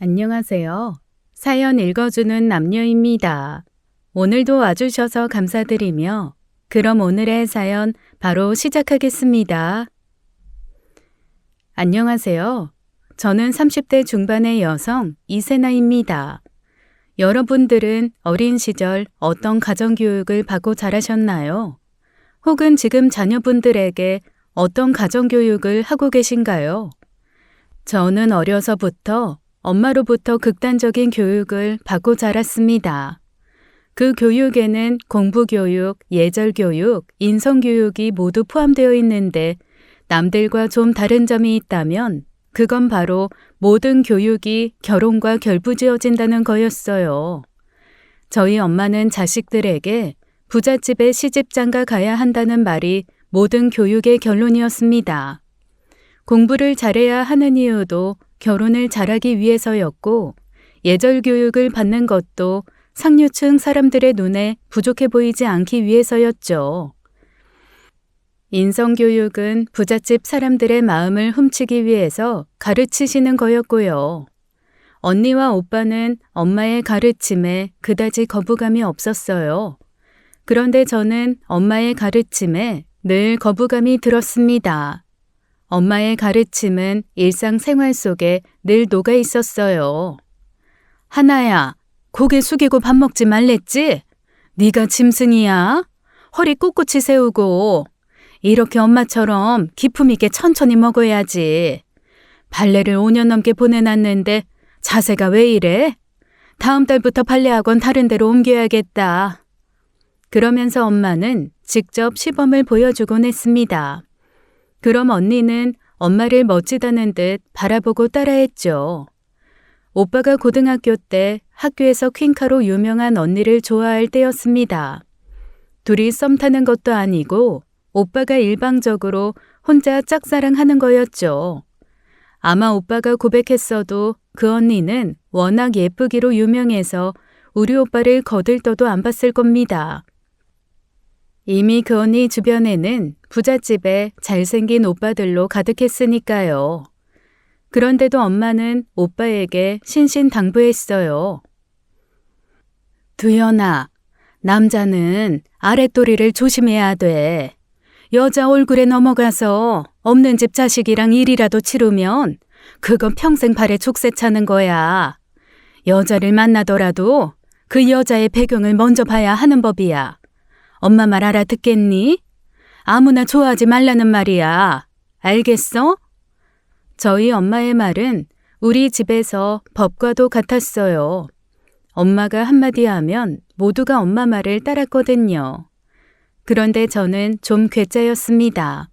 안녕하세요. 사연 읽어주는 남녀입니다. 오늘도 와주셔서 감사드리며 그럼 오늘의 사연 바로 시작하겠습니다. 안녕하세요. 저는 30대 중반의 여성 이세나입니다. 여러분들은 어린 시절 어떤 가정교육을 받고 자라셨나요? 혹은 지금 자녀분들에게 어떤 가정교육을 하고 계신가요? 저는 어려서부터 엄마로부터 극단적인 교육을 받고 자랐습니다. 그 교육에는 공부교육, 예절교육, 인성교육이 모두 포함되어 있는데 남들과 좀 다른 점이 있다면 그건 바로 모든 교육이 결혼과 결부지어진다는 거였어요. 저희 엄마는 자식들에게 부잣집에 시집장가 가야 한다는 말이 모든 교육의 결론이었습니다. 공부를 잘해야 하는 이유도 결혼을 잘하기 위해서였고 예절 교육을 받는 것도 상류층 사람들의 눈에 부족해 보이지 않기 위해서였죠. 인성 교육은 부잣집 사람들의 마음을 훔치기 위해서 가르치시는 거였고요. 언니와 오빠는 엄마의 가르침에 그다지 거부감이 없었어요. 그런데 저는 엄마의 가르침에 늘 거부감이 들었습니다. 엄마의 가르침은 일상생활 속에 늘 녹아 있었어요. 하나야, 고개 숙이고 밥 먹지 말랬지? 네가 짐승이야? 허리 꼿꼿이 세우고 이렇게 엄마처럼 기품 있게 천천히 먹어야지. 발레를 5년 넘게 보내놨는데 자세가 왜 이래? 다음 달부터 발레학원 다른 데로 옮겨야겠다. 그러면서 엄마는 직접 시범을 보여주곤 했습니다. 그럼 언니는 엄마를 멋지다는 듯 바라보고 따라했죠. 오빠가 고등학교 때 학교에서 퀸카로 유명한 언니를 좋아할 때였습니다. 둘이 썸 타는 것도 아니고 오빠가 일방적으로 혼자 짝사랑하는 거였죠. 아마 오빠가 고백했어도 그 언니는 워낙 예쁘기로 유명해서 우리 오빠를 거들떠도 안 봤을 겁니다. 이미 그 언니 주변에는 부잣집에 잘생긴 오빠들로 가득했으니까요. 그런데도 엄마는 오빠에게 신신당부했어요. 두연아, 남자는 아랫도리를 조심해야 돼. 여자 얼굴에 넘어가서 없는 집 자식이랑 일이라도 치르면 그건 평생 발에 족쇄 차는 거야. 여자를 만나더라도 그 여자의 배경을 먼저 봐야 하는 법이야. 엄마 말 알아듣겠니? 아무나 좋아하지 말라는 말이야. 알겠어? 저희 엄마의 말은 우리 집에서 법과도 같았어요. 엄마가 한마디 하면 모두가 엄마 말을 따랐거든요. 그런데 저는 좀 괴짜였습니다.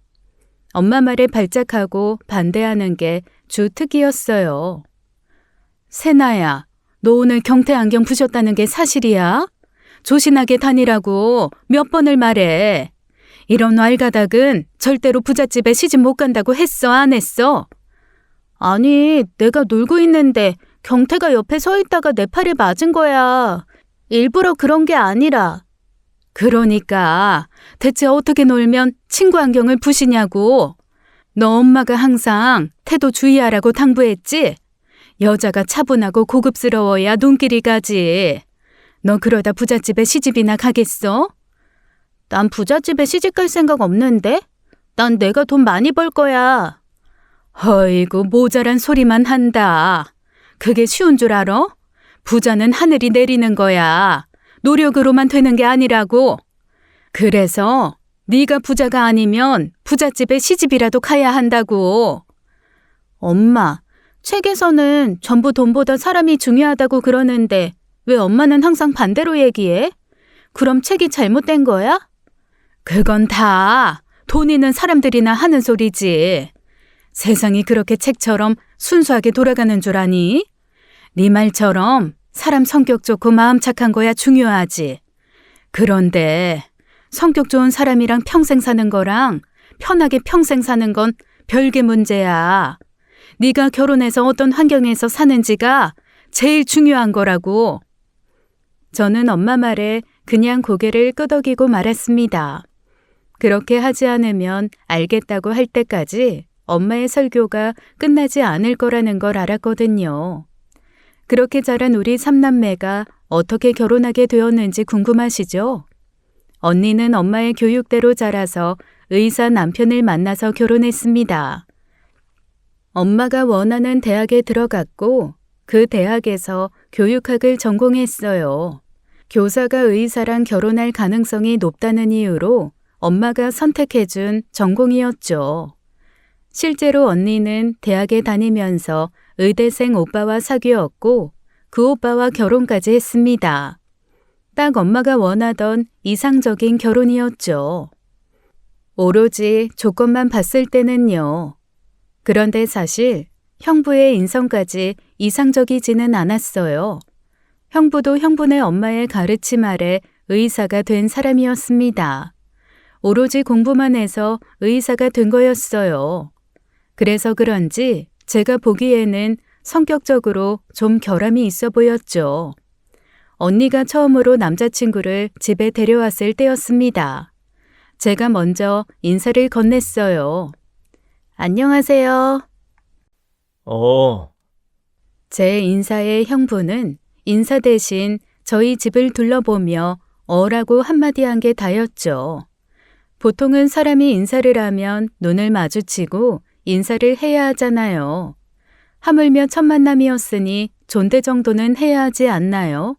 엄마 말에 발작하고 반대하는 게 주 특기였어요. 세나야, 너 오늘 경태 안경 부셨다는 게 사실이야? 조신하게 다니라고 몇 번을 말해. 이런 왈가닥은 절대로 부잣집에 시집 못 간다고 했어, 안 했어? 아니, 내가 놀고 있는데 경태가 옆에 서 있다가 내 팔에 맞은 거야. 일부러 그런 게 아니라. 그러니까 대체 어떻게 놀면 친구 안경을 부시냐고. 너 엄마가 항상 태도 주의하라고 당부했지? 여자가 차분하고 고급스러워야 눈길이 가지. 너 그러다 부잣집에 시집이나 가겠어? 난 부잣집에 시집 갈 생각 없는데? 난 내가 돈 많이 벌 거야. 어이구, 모자란 소리만 한다. 그게 쉬운 줄 알아? 부자는 하늘이 내리는 거야. 노력으로만 되는 게 아니라고. 그래서 네가 부자가 아니면 부잣집에 시집이라도 가야 한다고. 엄마, 책에서는 전부 돈보다 사람이 중요하다고 그러는데 왜 엄마는 항상 반대로 얘기해? 그럼 책이 잘못된 거야? 그건 다 돈 있는 사람들이나 하는 소리지. 세상이 그렇게 책처럼 순수하게 돌아가는 줄 아니? 네 말처럼 사람 성격 좋고 마음 착한 거야 중요하지. 그런데 성격 좋은 사람이랑 평생 사는 거랑 편하게 평생 사는 건 별개 문제야. 네가 결혼해서 어떤 환경에서 사는지가 제일 중요한 거라고. 저는 엄마 말에 그냥 고개를 끄덕이고 말았습니다. 그렇게 하지 않으면 알겠다고 할 때까지 엄마의 설교가 끝나지 않을 거라는 걸 알았거든요. 그렇게 자란 우리 삼남매가 어떻게 결혼하게 되었는지 궁금하시죠? 언니는 엄마의 교육대로 자라서 의사 남편을 만나서 결혼했습니다. 엄마가 원하는 대학에 들어갔고 그 대학에서 교육학을 전공했어요. 교사가 의사랑 결혼할 가능성이 높다는 이유로 엄마가 선택해준 전공이었죠. 실제로 언니는 대학에 다니면서 의대생 오빠와 사귀었고 그 오빠와 결혼까지 했습니다. 딱 엄마가 원하던 이상적인 결혼이었죠. 오로지 조건만 봤을 때는요. 그런데 사실 형부의 인성까지 이상적이지는 않았어요. 형부도 형부네 엄마의 가르침 아래 의사가 된 사람이었습니다. 오로지 공부만 해서 의사가 된 거였어요. 그래서 그런지 제가 보기에는 성격적으로 좀 결함이 있어 보였죠. 언니가 처음으로 남자친구를 집에 데려왔을 때였습니다. 제가 먼저 인사를 건넸어요. 안녕하세요. 제 인사에 형부는 인사 대신 저희 집을 둘러보며 어라고 한마디 한 게 다였죠. 보통은 사람이 인사를 하면 눈을 마주치고 인사를 해야 하잖아요. 하물며 첫 만남이었으니 존대 정도는 해야 하지 않나요?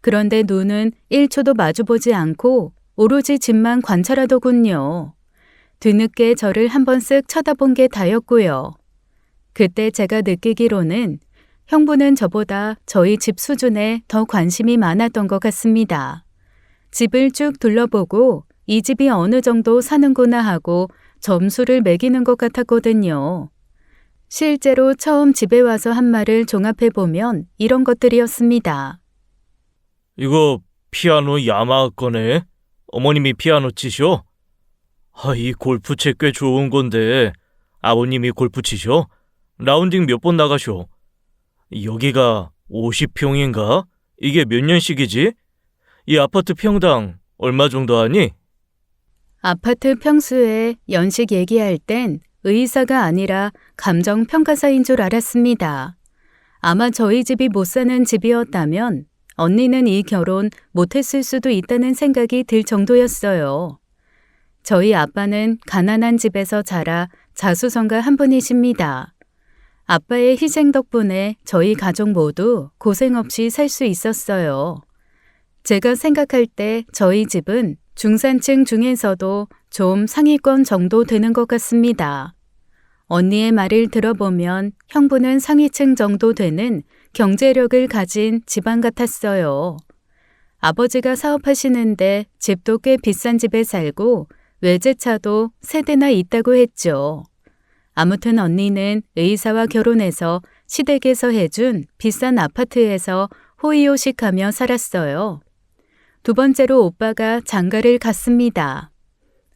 그런데 눈은 1초도 마주보지 않고 오로지 집만 관찰하더군요. 뒤늦게 저를 한번 쓱 쳐다본 게 다였고요. 그때 제가 느끼기로는 형부는 저보다 저희 집 수준에 더 관심이 많았던 것 같습니다. 집을 쭉 둘러보고 이 집이 어느 정도 사는구나 하고 점수를 매기는 것 같았거든요. 실제로 처음 집에 와서 한 말을 종합해보면 이런 것들이었습니다. 이거 피아노 야마하 거네. 어머님이 피아노 치셔? 이 골프채 꽤 좋은 건데 아버님이 골프 치셔? 라운딩 몇 번 나가셔? 여기가 50평인가? 이게 몇 년씩이지? 이 아파트 평당 얼마 정도 하니? 아파트 평수에 연식 얘기할 땐 의사가 아니라 감정평가사인 줄 알았습니다. 아마 저희 집이 못 사는 집이었다면 언니는 이 결혼 못했을 수도 있다는 생각이 들 정도였어요. 저희 아빠는 가난한 집에서 자라 자수성가 한 분이십니다. 아빠의 희생 덕분에 저희 가족 모두 고생 없이 살 수 있었어요. 제가 생각할 때 저희 집은 중산층 중에서도 좀 상위권 정도 되는 것 같습니다. 언니의 말을 들어보면 형부는 상위층 정도 되는 경제력을 가진 집안 같았어요. 아버지가 사업하시는데 집도 꽤 비싼 집에 살고 외제차도 3대나 있다고 했죠. 아무튼 언니는 의사와 결혼해서 시댁에서 해준 비싼 아파트에서 호의호식하며 살았어요. 두 번째로 오빠가 장가를 갔습니다.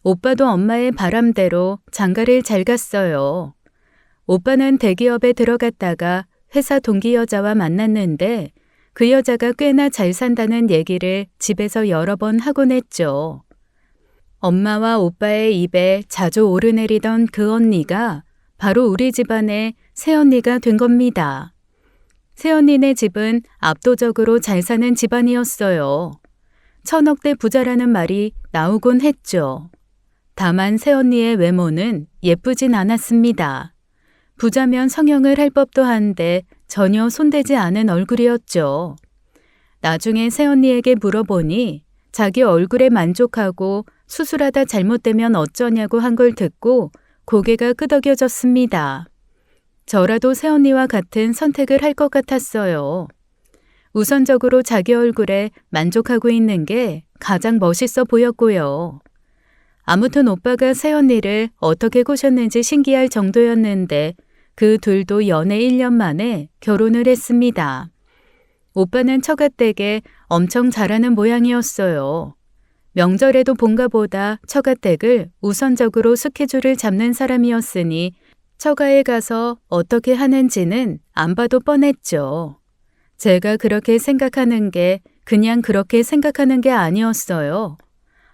오빠도 엄마의 바람대로 장가를 잘 갔어요. 오빠는 대기업에 들어갔다가 회사 동기 여자와 만났는데 그 여자가 꽤나 잘 산다는 얘기를 집에서 여러 번 하곤 했죠. 엄마와 오빠의 입에 자주 오르내리던 그 언니가 바로 우리 집안의 새언니가 된 겁니다. 새언니네 집은 압도적으로 잘 사는 집안이었어요. 천억대 부자라는 말이 나오곤 했죠. 다만 새언니의 외모는 예쁘진 않았습니다. 부자면 성형을 할 법도 한데 전혀 손대지 않은 얼굴이었죠. 나중에 새언니에게 물어보니 자기 얼굴에 만족하고 수술하다 잘못되면 어쩌냐고 한 걸 듣고 고개가 끄덕여졌습니다. 저라도 새언니와 같은 선택을 할 것 같았어요. 우선적으로 자기 얼굴에 만족하고 있는 게 가장 멋있어 보였고요. 아무튼 오빠가 새언니를 어떻게 꼬셨는지 신기할 정도였는데 그 둘도 연애 1년 만에 결혼을 했습니다. 오빠는 처가댁에 엄청 잘하는 모양이었어요. 명절에도 본가보다 처가댁을 우선적으로 스케줄을 잡는 사람이었으니 처가에 가서 어떻게 하는지는 안 봐도 뻔했죠. 제가 그렇게 생각하는 게 그냥 그렇게 생각하는 게 아니었어요.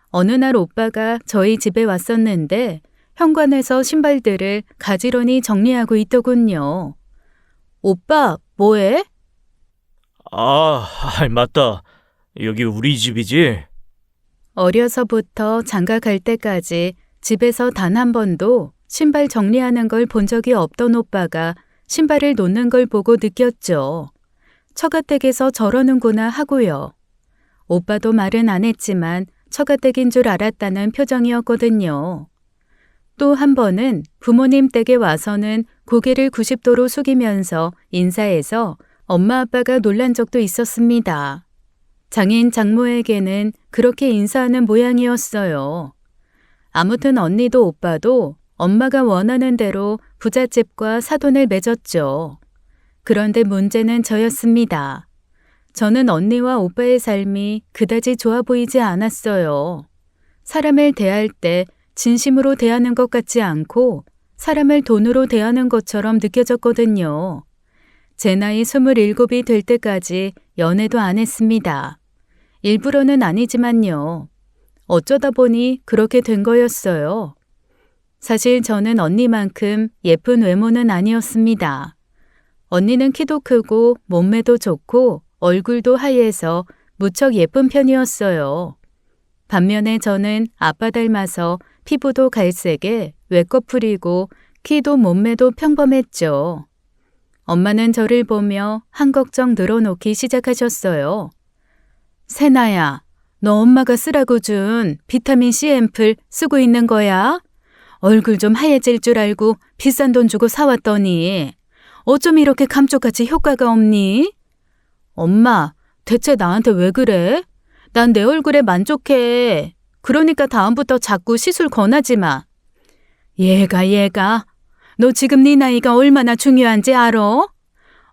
어느 날 오빠가 저희 집에 왔었는데 현관에서 신발들을 가지런히 정리하고 있더군요. 오빠, 뭐해? 맞다. 여기 우리 집이지? 어려서부터 장가 갈 때까지 집에서 단 한 번도 신발 정리하는 걸 본 적이 없던 오빠가 신발을 놓는 걸 보고 느꼈죠. 처가댁에서 저러는구나 하고요. 오빠도 말은 안 했지만 처가댁인 줄 알았다는 표정이었거든요. 또 한 번은 부모님 댁에 와서는 고개를 90도로 숙이면서 인사해서 엄마 아빠가 놀란 적도 있었습니다. 장인 장모에게는 그렇게 인사하는 모양이었어요. 아무튼 언니도 오빠도 엄마가 원하는 대로 부잣집과 사돈을 맺었죠. 그런데 문제는 저였습니다. 저는 언니와 오빠의 삶이 그다지 좋아 보이지 않았어요. 사람을 대할 때 진심으로 대하는 것 같지 않고 사람을 돈으로 대하는 것처럼 느껴졌거든요. 제 나이 27이 될 때까지 연애도 안 했습니다. 일부러는 아니지만요. 어쩌다 보니 그렇게 된 거였어요. 사실 저는 언니만큼 예쁜 외모는 아니었습니다. 언니는 키도 크고 몸매도 좋고 얼굴도 하얘서 무척 예쁜 편이었어요. 반면에 저는 아빠 닮아서 피부도 갈색에 외꺼풀이고 키도 몸매도 평범했죠. 엄마는 저를 보며 한 걱정 늘어놓기 시작하셨어요. 세나야, 너 엄마가 쓰라고 준 비타민C 앰플 쓰고 있는 거야? 얼굴 좀 하얘질 줄 알고 비싼 돈 주고 사왔더니 어쩜 이렇게 감쪽같이 효과가 없니? 엄마, 대체 나한테 왜 그래? 난 내 얼굴에 만족해. 그러니까 다음부터 자꾸 시술 권하지 마. 얘가, 너 지금 네 나이가 얼마나 중요한지 알아?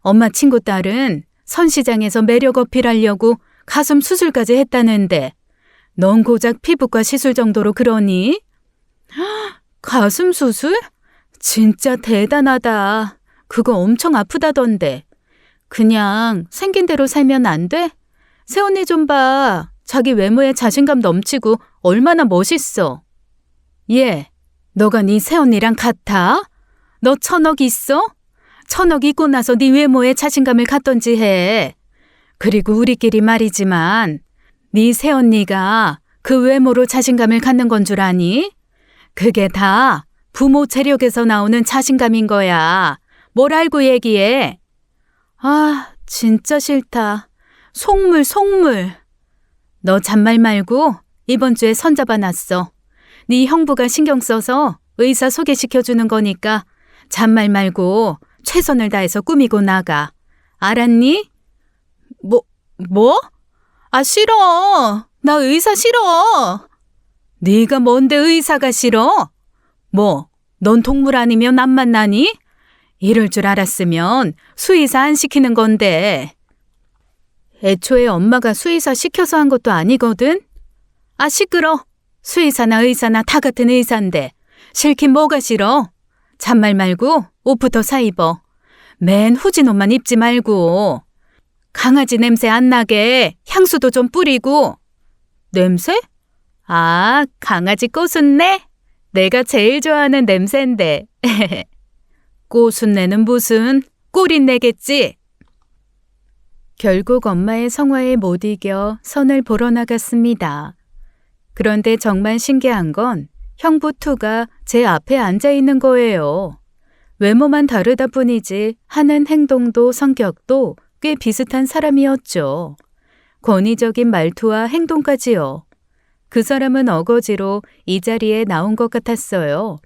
엄마 친구 딸은 선시장에서 매력 어필하려고 가슴 수술까지 했다는데 넌 고작 피부과 시술 정도로 그러니? 가슴 수술? 진짜 대단하다. 그거 엄청 아프다던데. 그냥 생긴 대로 살면 안 돼? 새언니 좀 봐. 자기 외모에 자신감 넘치고 얼마나 멋있어. 얘, 너가 네 새언니랑 같아? 너 1,000억 있어? 1,000억 있고 나서 네 외모에 자신감을 갖던지 해. 그리고 우리끼리 말이지만 네 새언니가 그 외모로 자신감을 갖는 건 줄 아니? 그게 다 부모 재력에서 나오는 자신감인 거야. 뭘 알고 얘기해? 아, 진짜 싫다. 속물. 너 잔말 말고 이번 주에 선잡아 놨어. 네 형부가 신경 써서 의사 소개시켜주는 거니까 잔말 말고 최선을 다해서 꾸미고 나가. 알았니? 뭐? 아, 싫어. 나 의사 싫어. 네가 뭔데 의사가 싫어? 뭐, 넌 동물 아니면 안 만나니? 이럴 줄 알았으면 수의사 안 시키는 건데. 애초에 엄마가 수의사 시켜서 한 것도 아니거든? 아, 시끄러. 수의사나 의사나 다 같은 의사인데 싫긴 뭐가 싫어? 잔말 말고 옷부터 사 입어. 맨 후진 옷만 입지 말고. 강아지 냄새 안 나게 향수도 좀 뿌리고. 냄새? 아, 강아지 꼬순내? 내가 제일 좋아하는 냄새인데. 꼬순내는 무슨 꼬린내겠지? 결국 엄마의 성화에 못 이겨 선을 보러 나갔습니다. 그런데 정말 신기한 건 형부 투가 제 앞에 앉아 있는 거예요. 외모만 다르다 뿐이지 하는 행동도 성격도 꽤 비슷한 사람이었죠. 권위적인 말투와 행동까지요. 그 사람은 어거지로 이 자리에 나온 것 같았어요.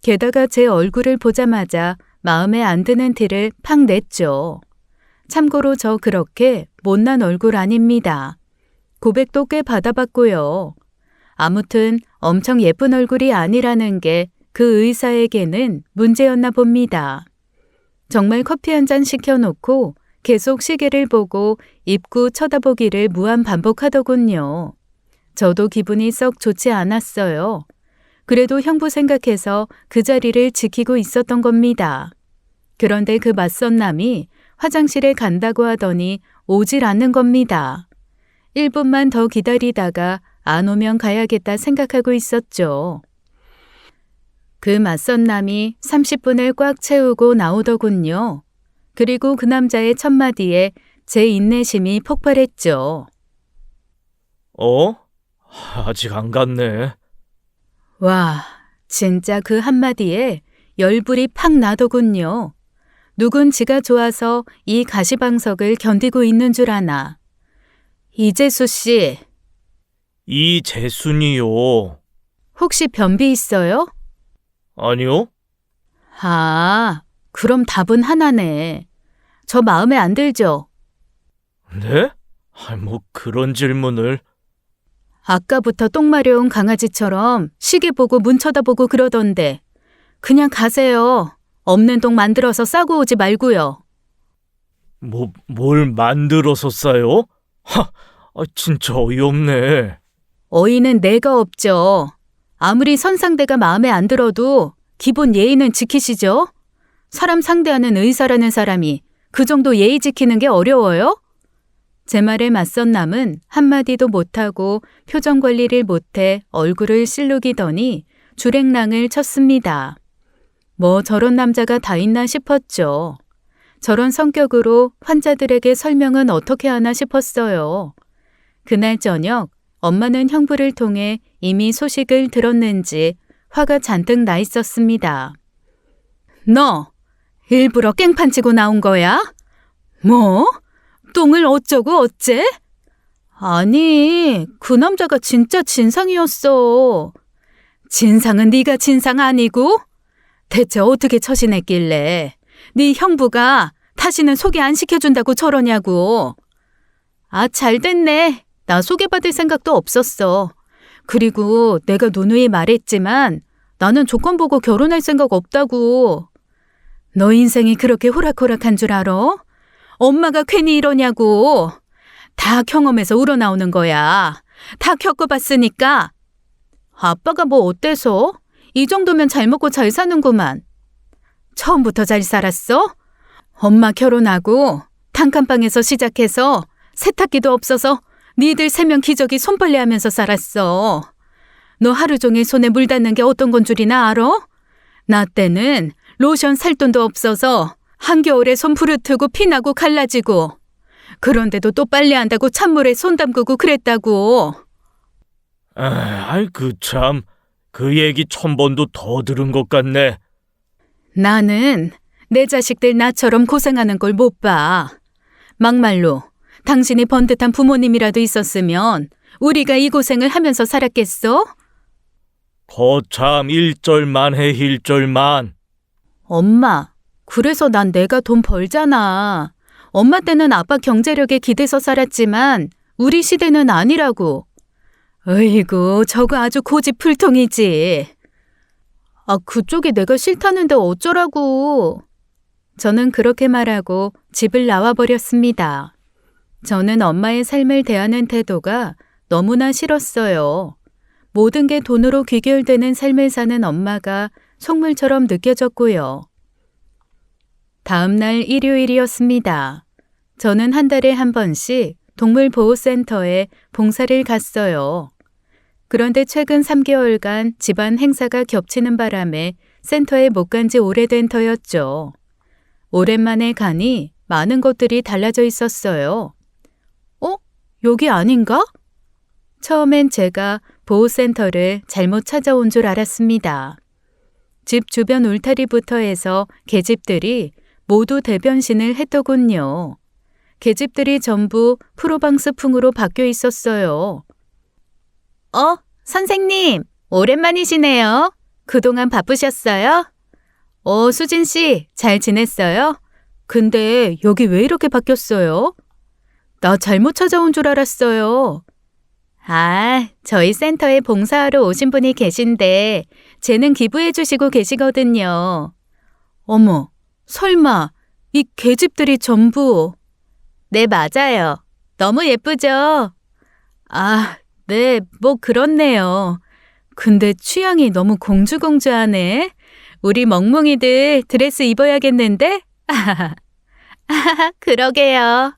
게다가 제 얼굴을 보자마자 마음에 안 드는 티를 팍 냈죠. 참고로 저 그렇게 못난 얼굴 아닙니다. 고백도 꽤 받아봤고요. 아무튼 엄청 예쁜 얼굴이 아니라는 게 그 의사에게는 문제였나 봅니다. 정말 커피 한 잔 시켜놓고 계속 시계를 보고 입구 쳐다보기를 무한 반복하더군요. 저도 기분이 썩 좋지 않았어요. 그래도 형부 생각해서 그 자리를 지키고 있었던 겁니다. 그런데 그 맞선 남이 화장실에 간다고 하더니 오질 않는 겁니다. 1분만 더 기다리다가 안 오면 가야겠다 생각하고 있었죠. 그 맞선 남이 30분을 꽉 채우고 나오더군요. 그리고 그 남자의 첫마디에 제 인내심이 폭발했죠. 어? 아직 안 갔네. 와, 진짜 그 한마디에 열불이 팍 나더군요. 누군 지가 좋아서 이 가시방석을 견디고 있는 줄 아나. 이재수 씨, 이재순이요. 혹시 변비 있어요? 아니요? 아, 그럼 답은 하나네. 저 마음에 안 들죠? 네? 뭐 그런 질문을. 아까부터 똥 마려운 강아지처럼 시계 보고 문 쳐다보고 그러던데. 그냥 가세요. 없는 똥 만들어서 싸고 오지 말고요. 뭘 만들어서 싸요? 진짜 어이없네. 어이는 내가 없죠. 아무리 선상대가 마음에 안 들어도 기본 예의는 지키시죠? 사람 상대하는 의사라는 사람이 그 정도 예의 지키는 게 어려워요? 제 말에 맞선 남은 한마디도 못하고 표정 관리를 못해 얼굴을 실룩이더니 주랭랑을 쳤습니다. 뭐 저런 남자가 다 있나 싶었죠. 저런 성격으로 환자들에게 설명은 어떻게 하나 싶었어요. 그날 저녁 엄마는 형부를 통해 이미 소식을 들었는지 화가 잔뜩 나 있었습니다. 너 일부러 깽판 치고 나온 거야? 뭐? 똥을 어쩌고 어째? 아니, 그 남자가 진짜 진상이었어. 진상은 네가 진상 아니고? 대체 어떻게 처신했길래 네 형부가 다시는 소개 안 시켜준다고 저러냐고. 아, 잘 됐네. 나 소개받을 생각도 없었어. 그리고 내가 누누이 말했지만 나는 조건 보고 결혼할 생각 없다고. 너 인생이 그렇게 호락호락한 줄 알아? 엄마가 괜히 이러냐고. 다 경험해서 우러나오는 거야. 다 겪어봤으니까. 아빠가 뭐 어때서? 이 정도면 잘 먹고 잘 사는구만. 처음부터 잘 살았어? 엄마 결혼하고 단칸방에서 시작해서 세탁기도 없어서 니들 3명 기저귀 손빨래하면서 살았어. 너 하루 종일 손에 물 닿는 게 어떤 건 줄이나 알아? 나 때는 로션 살 돈도 없어서 한겨울에 손 부르트고 피나고 갈라지고 그런데도 또 빨래한다고 찬물에 손 담그고 그랬다고. 참. 그 얘기 1000번도 더 들은 것 같네. 나는 내 자식들 나처럼 고생하는 걸 못 봐. 막말로 당신이 번듯한 부모님이라도 있었으면 우리가 이 고생을 하면서 살았겠어? 거참 1절만 해 1절만. 엄마, 그래서 난 내가 돈 벌잖아. 엄마 때는 아빠 경제력에 기대서 살았지만 우리 시대는 아니라고. 어이구, 저거 아주 고집불통이지. 아, 그쪽이 내가 싫다는데 어쩌라고. 저는 그렇게 말하고 집을 나와버렸습니다. 저는 엄마의 삶을 대하는 태도가 너무나 싫었어요. 모든 게 돈으로 귀결되는 삶을 사는 엄마가 속물처럼 느껴졌고요. 다음 날 일요일이었습니다. 저는 한 달에 한 번씩 동물보호센터에 봉사를 갔어요. 그런데 최근 3개월간 집안 행사가 겹치는 바람에 센터에 못 간 지 오래된 터였죠. 오랜만에 가니 많은 것들이 달라져 있었어요. 여기 아닌가? 처음엔 제가 보호센터를 잘못 찾아온 줄 알았습니다. 집 주변 울타리부터 해서 계집들이 모두 대변신을 했더군요. 계집들이 전부 프로방스풍으로 바뀌어 있었어요. 선생님, 오랜만이시네요. 그동안 바쁘셨어요? 수진 씨, 잘 지냈어요? 근데 여기 왜 이렇게 바뀌었어요? 나 잘못 찾아온 줄 알았어요. 저희 센터에 봉사하러 오신 분이 계신데 재능 기부해 주시고 계시거든요. 어머, 설마 이 계집들이 전부... 네, 맞아요. 너무 예쁘죠? 네, 뭐 그렇네요. 근데 취향이 너무 공주공주하네. 우리 멍멍이들 드레스 입어야겠는데? 그러게요.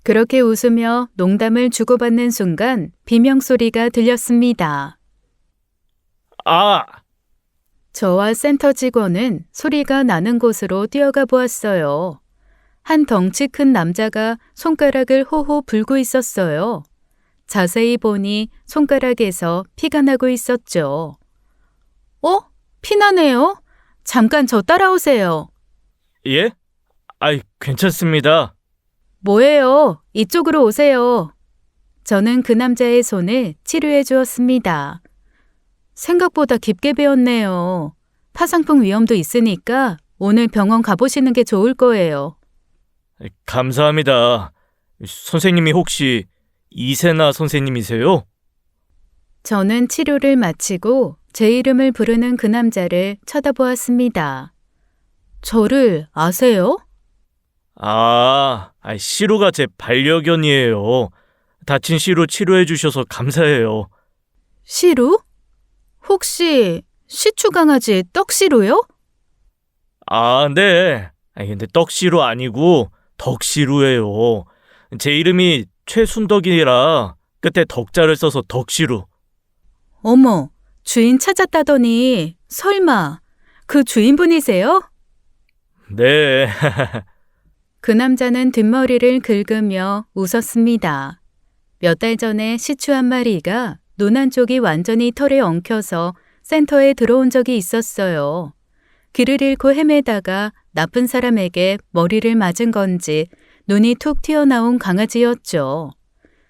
그렇게 웃으며 농담을 주고받는 순간 비명소리가 들렸습니다. 저와 센터 직원은 소리가 나는 곳으로 뛰어가 보았어요. 한 덩치 큰 남자가 손가락을 호호 불고 있었어요. 자세히 보니 손가락에서 피가 나고 있었죠. 피나네요? 잠깐 저 따라오세요. 예? 아이, 괜찮습니다. 뭐예요? 이쪽으로 오세요. 저는 그 남자의 손을 치료해 주었습니다. 생각보다 깊게 베었네요. 파상풍 위험도 있으니까 오늘 병원 가보시는 게 좋을 거예요. 감사합니다. 선생님이 혹시 이세나 선생님이세요? 저는 치료를 마치고 제 이름을 부르는 그 남자를 쳐다보았습니다. 저를 아세요? 시루가 제 반려견이에요. 다친 시루 치료해 주셔서 감사해요. 시루? 혹시 시추 강아지 떡시루요? 네. 근데 떡시루 아니고 덕시루예요. 제 이름이 최순덕이라 끝에 덕자를 써서 덕시루. 어머, 주인 찾았다더니 설마 그 주인분이세요? 네. 그 남자는 뒷머리를 긁으며 웃었습니다. 몇 달 전에 시추 한 마리가 눈 한쪽이 완전히 털에 엉켜서 센터에 들어온 적이 있었어요. 길을 잃고 헤매다가 나쁜 사람에게 머리를 맞은 건지 눈이 툭 튀어나온 강아지였죠.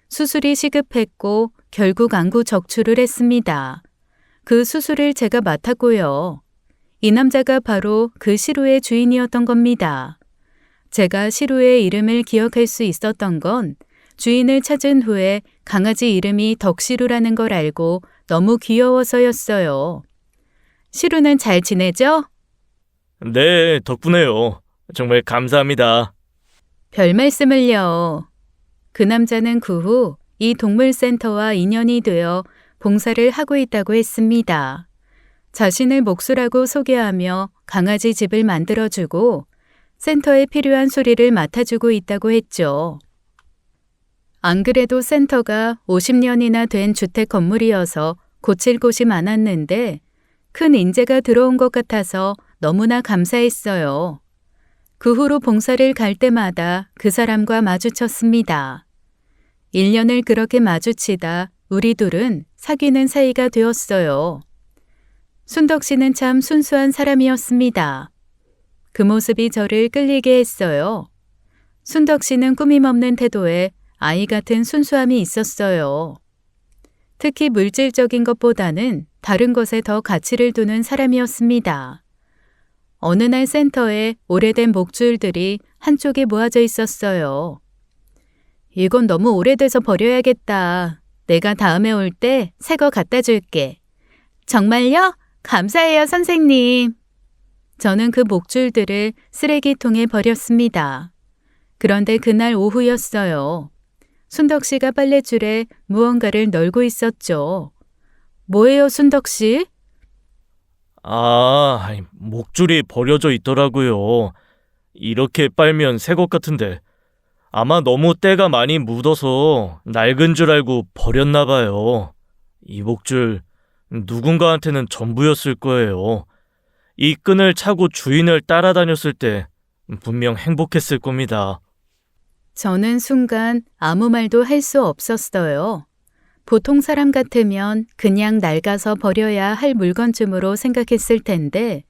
수술이 시급했고 결국 안구 적출을 했습니다. 그 수술을 제가 맡았고요. 이 남자가 바로 그 시루의 주인이었던 겁니다. 제가 시루의 이름을 기억할 수 있었던 건 주인을 찾은 후에 강아지 이름이 덕시루라는 걸 알고 너무 귀여워서였어요. 시루는 잘 지내죠? 네, 덕분에요. 정말 감사합니다. 별 말씀을요. 그 남자는 그 후 이 동물센터와 인연이 되어 봉사를 하고 있다고 했습니다. 자신을 목수라고 소개하며 강아지 집을 만들어주고 센터에 필요한 수리를 맡아주고 있다고 했죠. 안 그래도 센터가 50년이나 된 주택 건물이어서 고칠 곳이 많았는데 큰 인재가 들어온 것 같아서 너무나 감사했어요. 그 후로 봉사를 갈 때마다 그 사람과 마주쳤습니다. 1년을 그렇게 마주치다 우리 둘은 사귀는 사이가 되었어요. 순덕 씨는 참 순수한 사람이었습니다. 그 모습이 저를 끌리게 했어요. 순덕 씨는 꾸밈없는 태도에 아이 같은 순수함이 있었어요. 특히 물질적인 것보다는 다른 것에 더 가치를 두는 사람이었습니다. 어느 날 센터에 오래된 목줄들이 한쪽에 모아져 있었어요. 이건 너무 오래돼서 버려야겠다. 내가 다음에 올 때 새 거 갖다 줄게. 정말요? 감사해요, 선생님. 저는 그 목줄들을 쓰레기통에 버렸습니다. 그런데 그날 오후였어요. 순덕 씨가 빨랫줄에 무언가를 널고 있었죠. 뭐예요, 순덕 씨? 목줄이 버려져 있더라고요. 이렇게 빨면 새 것 같은데 아마 너무 때가 많이 묻어서 낡은 줄 알고 버렸나 봐요. 이 목줄 누군가한테는 전부였을 거예요. 이 끈을 차고 주인을 따라다녔을 때 분명 행복했을 겁니다. 저는 순간 아무 말도 할 수 없었어요. 보통 사람 같으면 그냥 낡아서 버려야 할 물건쯤으로 생각했을 텐데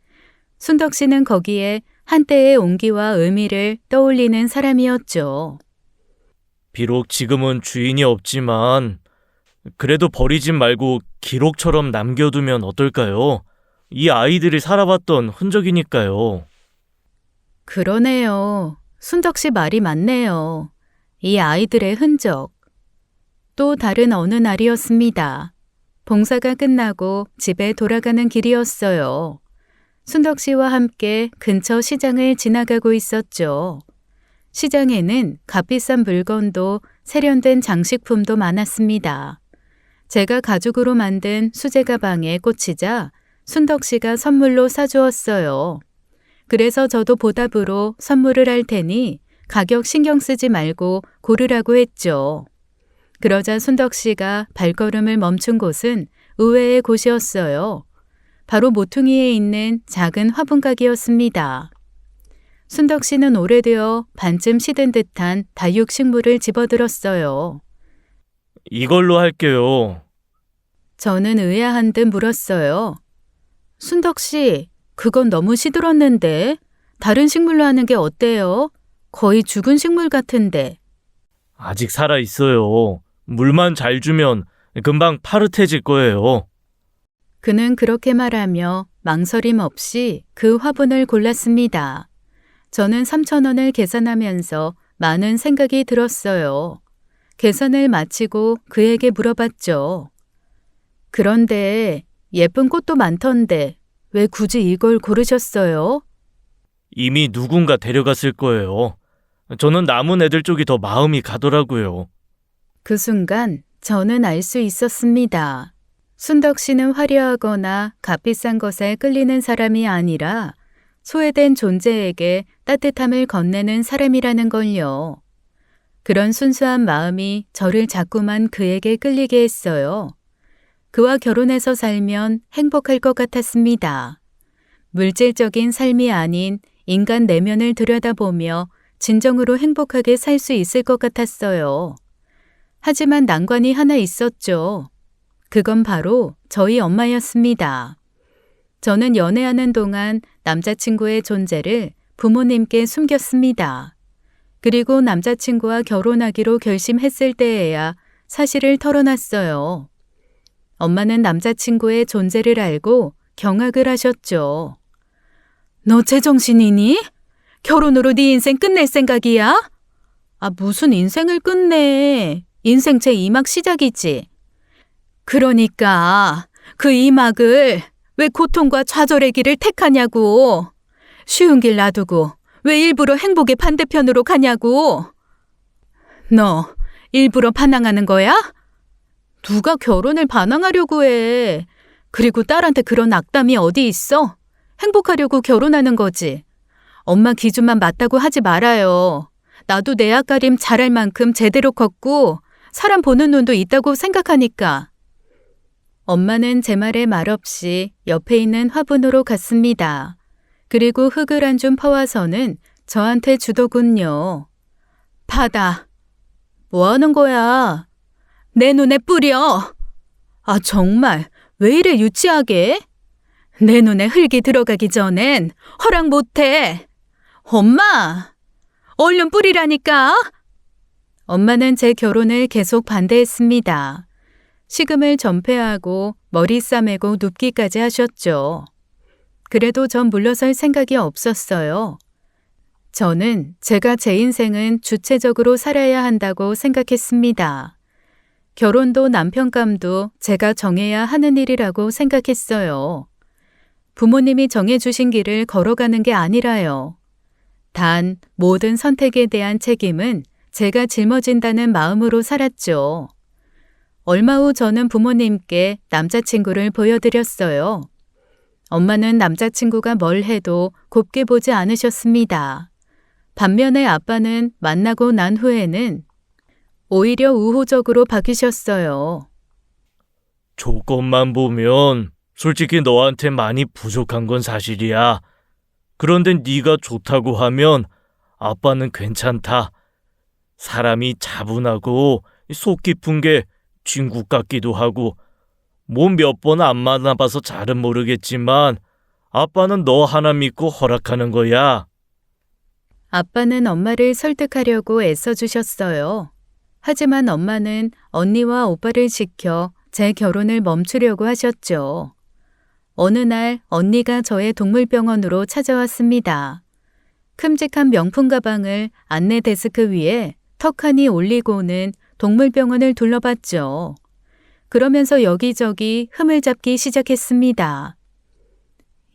순덕 씨는 거기에 한때의 온기와 의미를 떠올리는 사람이었죠. 비록 지금은 주인이 없지만 그래도 버리진 말고 기록처럼 남겨두면 어떨까요? 이 아이들이 살아왔던 흔적이니까요. 그러네요. 순덕 씨 말이 맞네요. 이 아이들의 흔적. 또 다른 어느 날이었습니다. 봉사가 끝나고 집에 돌아가는 길이었어요. 순덕 씨와 함께 근처 시장을 지나가고 있었죠. 시장에는 값비싼 물건도 세련된 장식품도 많았습니다. 제가 가죽으로 만든 수제 가방에 꽂히자 순덕 씨가 선물로 사주었어요. 그래서 저도 보답으로 선물을 할 테니 가격 신경 쓰지 말고 고르라고 했죠. 그러자 순덕 씨가 발걸음을 멈춘 곳은 의외의 곳이었어요. 바로 모퉁이에 있는 작은 화분 가게였습니다. 순덕 씨는 오래되어 반쯤 시든 듯한 다육식물을 집어들었어요. 이걸로 할게요. 저는 의아한 듯 물었어요. 순덕 씨, 그건 너무 시들었는데 다른 식물로 하는 게 어때요? 거의 죽은 식물 같은데. 아직 살아 있어요. 물만 잘 주면 금방 파릇해질 거예요. 그는 그렇게 말하며 망설임 없이 그 화분을 골랐습니다. 저는 3,000원을 계산하면서 많은 생각이 들었어요. 계산을 마치고 그에게 물어봤죠. 그런데 예쁜 꽃도 많던데 왜 굳이 이걸 고르셨어요? 이미 누군가 데려갔을 거예요. 저는 남은 애들 쪽이 더 마음이 가더라고요. 그 순간 저는 알 수 있었습니다. 순덕 씨는 화려하거나 값비싼 것에 끌리는 사람이 아니라 소외된 존재에게 따뜻함을 건네는 사람이라는 걸요. 그런 순수한 마음이 저를 자꾸만 그에게 끌리게 했어요. 그와 결혼해서 살면 행복할 것 같았습니다. 물질적인 삶이 아닌 인간 내면을 들여다보며 진정으로 행복하게 살 수 있을 것 같았어요. 하지만 난관이 하나 있었죠. 그건 바로 저희 엄마였습니다. 저는 연애하는 동안 남자친구의 존재를 부모님께 숨겼습니다. 그리고 남자친구와 결혼하기로 결심했을 때에야 사실을 털어놨어요. 엄마는 남자친구의 존재를 알고 경악을 하셨죠. 너 제정신이니? 결혼으로 네 인생 끝낼 생각이야? 아, 무슨 인생을 끝내. 인생 제2막 시작이지. 그러니까 그 2막을 왜 고통과 좌절의 길을 택하냐고. 쉬운 길 놔두고 왜 일부러 행복의 반대편으로 가냐고. 너 일부러 반항하는 거야? 누가 결혼을 반항하려고 해. 그리고 딸한테 그런 악담이 어디 있어? 행복하려고 결혼하는 거지. 엄마 기준만 맞다고 하지 말아요. 나도 내 앞가림 잘할 만큼 제대로 컸고 사람 보는 눈도 있다고 생각하니까. 엄마는 제 말에 말없이 옆에 있는 화분으로 갔습니다. 그리고 흙을 한 줌 퍼와서는 저한테 주더군요. 받아. 뭐 하는 거야? 내 눈에 뿌려. 아, 정말 왜 이래 유치하게? 내 눈에 흙이 들어가기 전엔 허락 못해. 엄마, 얼른 뿌리라니까. 엄마는 제 결혼을 계속 반대했습니다. 식음을 전폐하고 머리 싸매고 눕기까지 하셨죠. 그래도 전 물러설 생각이 없었어요. 저는 제가 제 인생은 주체적으로 살아야 한다고 생각했습니다. 결혼도 남편감도 제가 정해야 하는 일이라고 생각했어요. 부모님이 정해주신 길을 걸어가는 게 아니라요. 단 모든 선택에 대한 책임은 제가 짊어진다는 마음으로 살았죠. 얼마 후 저는 부모님께 남자친구를 보여드렸어요. 엄마는 남자친구가 뭘 해도 곱게 보지 않으셨습니다. 반면에 아빠는 만나고 난 후에는 오히려 우호적으로 바뀌셨어요. 조건만 보면 솔직히 너한테 많이 부족한 건 사실이야. 그런데 네가 좋다고 하면 아빠는 괜찮다. 사람이 차분하고 속 깊은 게 친구 같기도 하고 뭐 몇 번 안 만나봐서 잘은 모르겠지만 아빠는 너 하나 믿고 허락하는 거야. 아빠는 엄마를 설득하려고 애써주셨어요. 하지만 엄마는 언니와 오빠를 지켜 제 결혼을 멈추려고 하셨죠. 어느 날 언니가 저의 동물병원으로 찾아왔습니다. 큼직한 명품 가방을 안내 데스크 위에 턱하니 올리고는 동물병원을 둘러봤죠. 그러면서 여기저기 흠을 잡기 시작했습니다.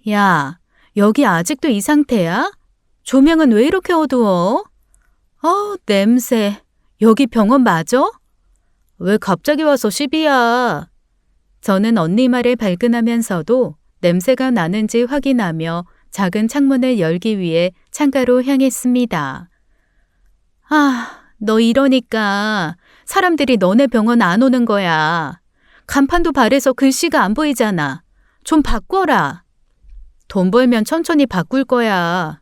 야, 여기 아직도 이 상태야? 조명은 왜 이렇게 어두워? 냄새. 여기 병원 맞아? 왜 갑자기 와서 시비야? 저는 언니 말에 발끈하면서도 냄새가 나는지 확인하며 작은 창문을 열기 위해 창가로 향했습니다. 아, 너 이러니까 사람들이 너네 병원 안 오는 거야. 간판도 바래서 글씨가 안 보이잖아. 좀 바꿔라. 돈 벌면 천천히 바꿀 거야.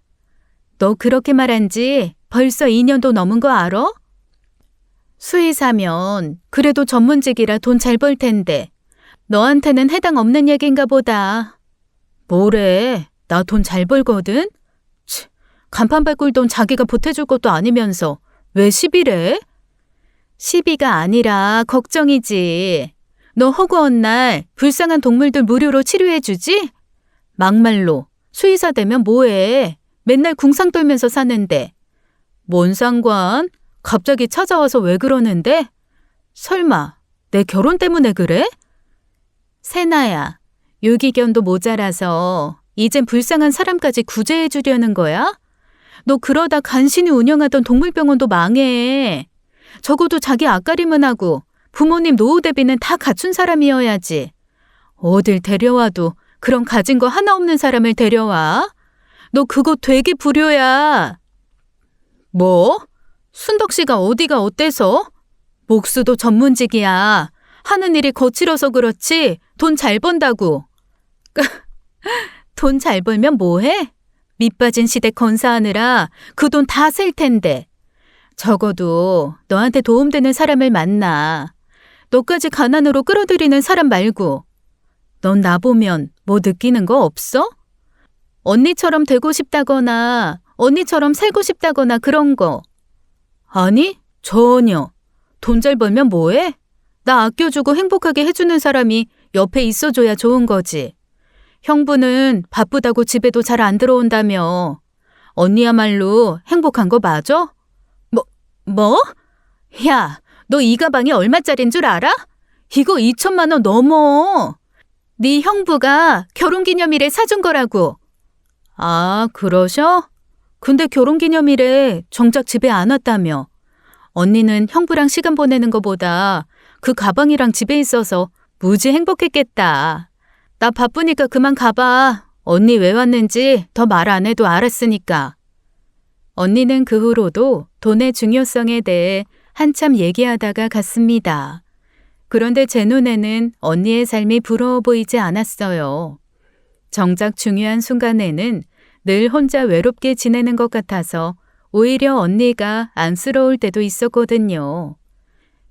너 그렇게 말한 지 벌써 2년도 넘은 거 알아? 수의사면 그래도 전문직이라 돈 잘 벌 텐데 너한테는 해당 없는 얘기인가 보다. 뭐래? 나 돈 잘 벌거든? 치, 간판 바꿀 돈 자기가 보태줄 것도 아니면서 왜 시비래? 시비가 아니라 걱정이지. 너 허구한 날 불쌍한 동물들 무료로 치료해주지? 막말로 수의사 되면 뭐해? 맨날 궁상 떨면서 사는데. 뭔 상관? 갑자기 찾아와서 왜 그러는데? 설마 내 결혼 때문에 그래? 세나야, 유기견도 모자라서 이젠 불쌍한 사람까지 구제해 주려는 거야? 너 그러다 간신히 운영하던 동물병원도 망해. 적어도 자기 앞가림은 하고 부모님 노후 대비는 다 갖춘 사람이어야지. 어딜 데려와도 그런 가진 거 하나 없는 사람을 데려와? 너 그거 되게 불효야. 뭐? 순덕 씨가 어디가 어때서? 목수도 전문직이야. 하는 일이 거칠어서 그렇지 돈 잘 번다고. 돈 잘 벌면 뭐해? 밑빠진 시대 건사하느라 그 돈 다 쓸 텐데. 적어도 너한테 도움되는 사람을 만나. 너까지 가난으로 끌어들이는 사람 말고. 넌 나보면 뭐 느끼는 거 없어? 언니처럼 되고 싶다거나 언니처럼 살고 싶다거나 그런 거. 아니, 전혀. 돈 잘 벌면 뭐해? 나 아껴주고 행복하게 해주는 사람이 옆에 있어줘야 좋은 거지. 형부는 바쁘다고 집에도 잘 안 들어온다며. 언니야말로 행복한 거 맞아? 뭐? 야, 너 이 가방이 얼마짜린 줄 알아? 이거 2천만 원 넘어. 네 형부가 결혼기념일에 사준 거라고. 아, 그러셔? 근데 결혼기념일에 정작 집에 안 왔다며. 언니는 형부랑 시간 보내는 거보다 그 가방이랑 집에 있어서 무지 행복했겠다. 나 바쁘니까 그만 가봐. 언니 왜 왔는지 더 말 안 해도 알았으니까. 언니는 그 후로도 돈의 중요성에 대해 한참 얘기하다가 갔습니다. 그런데 제 눈에는 언니의 삶이 부러워 보이지 않았어요. 정작 중요한 순간에는 늘 혼자 외롭게 지내는 것 같아서 오히려 언니가 안쓰러울 때도 있었거든요.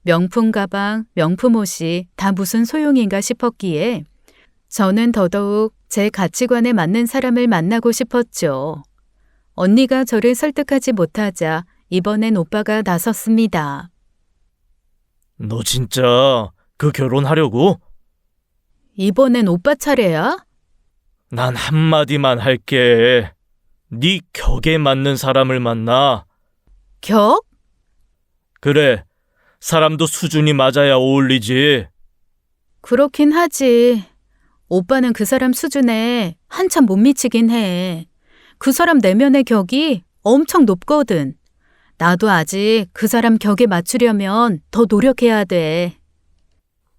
명품 가방, 명품 옷이 다 무슨 소용인가 싶었기에 저는 더더욱 제 가치관에 맞는 사람을 만나고 싶었죠. 언니가 저를 설득하지 못하자 이번엔 오빠가 나섰습니다. 너 진짜 그 결혼하려고? 이번엔 오빠 차례야? 난 한마디만 할게. 네 격에 맞는 사람을 만나. 격? 그래, 사람도 수준이 맞아야 어울리지. 그렇긴 하지. 오빠는 그 사람 수준에 한참 못 미치긴 해. 그 사람 내면의 격이 엄청 높거든. 나도 아직 그 사람 격에 맞추려면 더 노력해야 돼.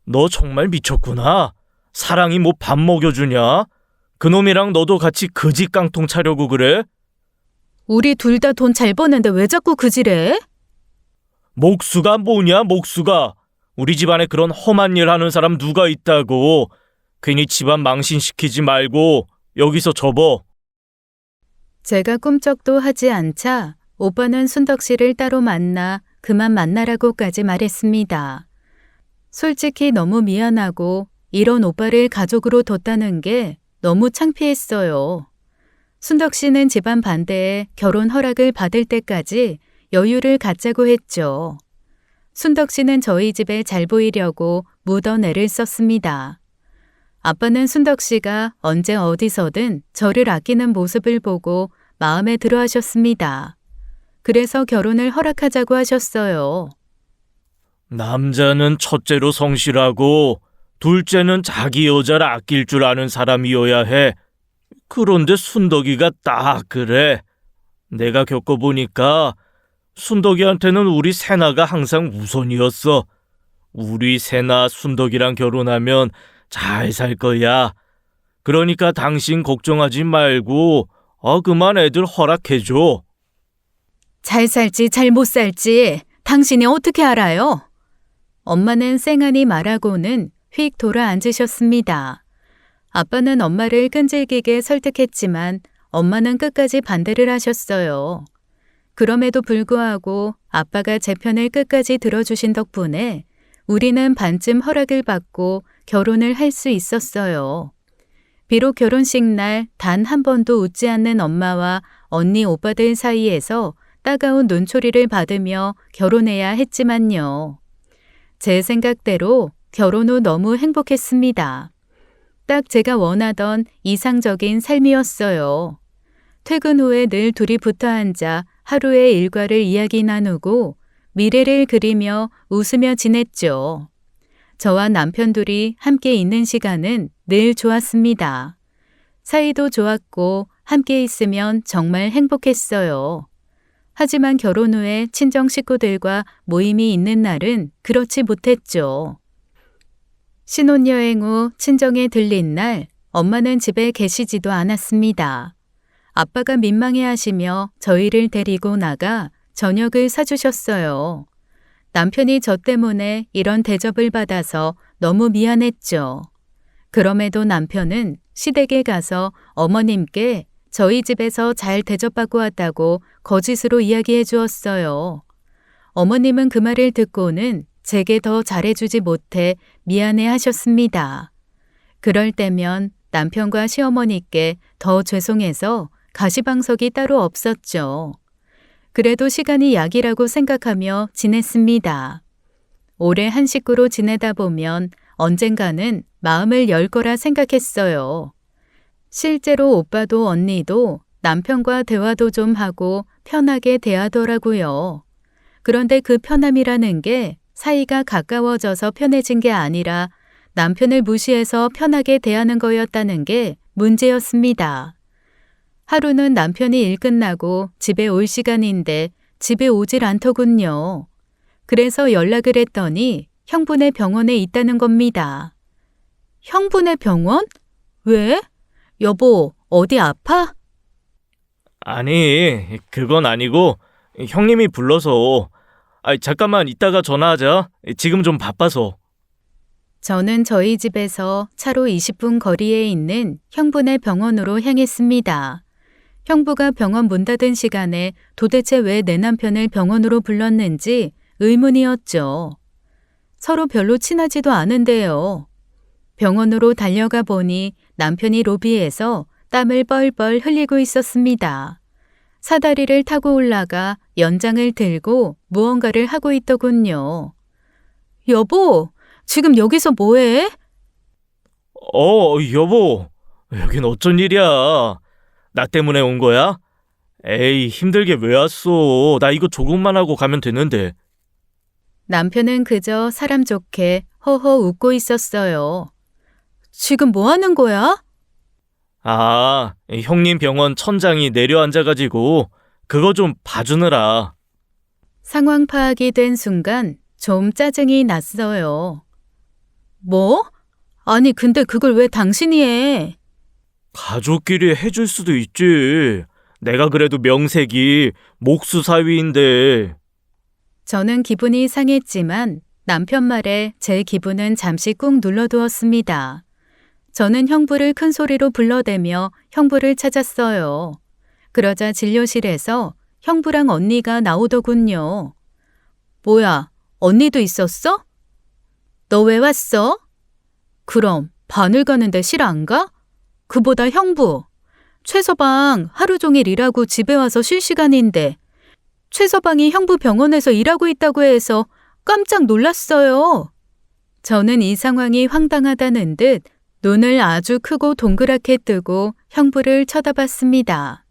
너 정말 미쳤구나. 사랑이 뭐 밥 먹여주냐? 그놈이랑 너도 같이 그지 깡통 차려고 그래? 우리 둘 다 돈 잘 버는데 왜 자꾸 그지래? 목수가 뭐냐, 목수가. 우리 집안에 그런 험한 일 하는 사람 누가 있다고. 괜히 집안 망신시키지 말고 여기서 접어. 제가 꿈쩍도 하지 않자 오빠는 순덕 씨를 따로 만나 그만 만나라고까지 말했습니다. 솔직히 너무 미안하고 이런 오빠를 가족으로 뒀다는 게 너무 창피했어요. 순덕 씨는 집안 반대에 결혼 허락을 받을 때까지 여유를 갖자고 했죠. 순덕 씨는 저희 집에 잘 보이려고 묻어 애를 썼습니다. 아빠는 순덕 씨가 언제 어디서든 저를 아끼는 모습을 보고 마음에 들어 하셨습니다. 그래서 결혼을 허락하자고 하셨어요. 남자는 첫째로 성실하고 둘째는 자기 여자를 아낄 줄 아는 사람이어야 해. 그런데 순덕이가 딱 그래. 내가 겪어보니까 순덕이한테는 우리 세나가 항상 우선이었어. 우리 세나 순덕이랑 결혼하면 잘 살 거야. 그러니까 당신 걱정하지 말고 그만 애들 허락해줘. 잘 살지 잘 못 살지 당신이 어떻게 알아요? 엄마는 쌩하니 말하고는 휙 돌아앉으셨습니다. 아빠는 엄마를 끈질기게 설득했지만 엄마는 끝까지 반대를 하셨어요. 그럼에도 불구하고 아빠가 제 편을 끝까지 들어주신 덕분에 우리는 반쯤 허락을 받고 결혼을 할 수 있었어요. 비록 결혼식 날 단 한 번도 웃지 않는 엄마와 언니 오빠들 사이에서 따가운 눈초리를 받으며 결혼해야 했지만요. 제 생각대로 결혼 후 너무 행복했습니다. 딱 제가 원하던 이상적인 삶이었어요. 퇴근 후에 늘 둘이 붙어 앉아 하루의 일과를 이야기 나누고 미래를 그리며 웃으며 지냈죠. 저와 남편 둘이 함께 있는 시간은 늘 좋았습니다. 사이도 좋았고 함께 있으면 정말 행복했어요. 하지만 결혼 후에 친정 식구들과 모임이 있는 날은 그렇지 못했죠. 신혼여행 후 친정에 들린 날 엄마는 집에 계시지도 않았습니다. 아빠가 민망해하시며 저희를 데리고 나가 저녁을 사주셨어요. 남편이 저 때문에 이런 대접을 받아서 너무 미안했죠. 그럼에도 남편은 시댁에 가서 어머님께 저희 집에서 잘 대접받고 왔다고 거짓으로 이야기해 주었어요. 어머님은 그 말을 듣고는 제게 더 잘해주지 못해 미안해 하셨습니다. 그럴 때면 남편과 시어머니께 더 죄송해서 가시방석이 따로 없었죠. 그래도 시간이 약이라고 생각하며 지냈습니다. 오래 한 식구로 지내다 보면 언젠가는 마음을 열 거라 생각했어요. 실제로 오빠도 언니도 남편과 대화도 좀 하고 편하게 대하더라고요. 그런데 그 편함이라는 게 사이가 가까워져서 편해진 게 아니라 남편을 무시해서 편하게 대하는 거였다는 게 문제였습니다. 하루는 남편이 일 끝나고 집에 올 시간인데 집에 오질 않더군요. 그래서 연락을 했더니 형부네 병원에 있다는 겁니다. 형부네 병원? 왜? 여보, 어디 아파? 아니, 그건 아니고 형님이 불러서. 잠깐만 이따가 전화하자. 지금 좀 바빠서. 저는 저희 집에서 차로 20분 거리에 있는 형부네 병원으로 향했습니다. 형부가 병원 문 닫은 시간에 도대체 왜 내 남편을 병원으로 불렀는지 의문이었죠. 서로 별로 친하지도 않은데요. 병원으로 달려가 보니 남편이 로비에서 땀을 뻘뻘 흘리고 있었습니다. 사다리를 타고 올라가 연장을 들고 무언가를 하고 있더군요. 여보, 지금 여기서 뭐해? 여보. 여긴 어쩐 일이야? 나 때문에 온 거야? 에이, 힘들게 왜 왔어? 나 이거 조금만 하고 가면 되는데. 남편은 그저 사람 좋게 허허 웃고 있었어요. 지금 뭐 하는 거야? 형님 병원 천장이 내려앉아가지고 그거 좀 봐주느라. 상황 파악이 된 순간 좀 짜증이 났어요. 뭐? 아니, 근데 그걸 왜 당신이 해? 가족끼리 해줄 수도 있지. 내가 그래도 명색이 목수 사위인데. 저는 기분이 상했지만 남편 말에 제 기분은 잠시 꾹 눌러두었습니다. 저는 형부를 큰 소리로 불러대며 형부를 찾았어요. 그러자 진료실에서 형부랑 언니가 나오더군요. 뭐야, 언니도 있었어? 너 왜 왔어? 그럼 바늘 가는데 실 안 가? 그보다 형부. 최서방 하루 종일 일하고 집에 와서 쉴 시간인데 최서방이 형부 병원에서 일하고 있다고 해서 깜짝 놀랐어요. 저는 이 상황이 황당하다는 듯 눈을 아주 크고 동그랗게 뜨고 형부를 쳐다봤습니다.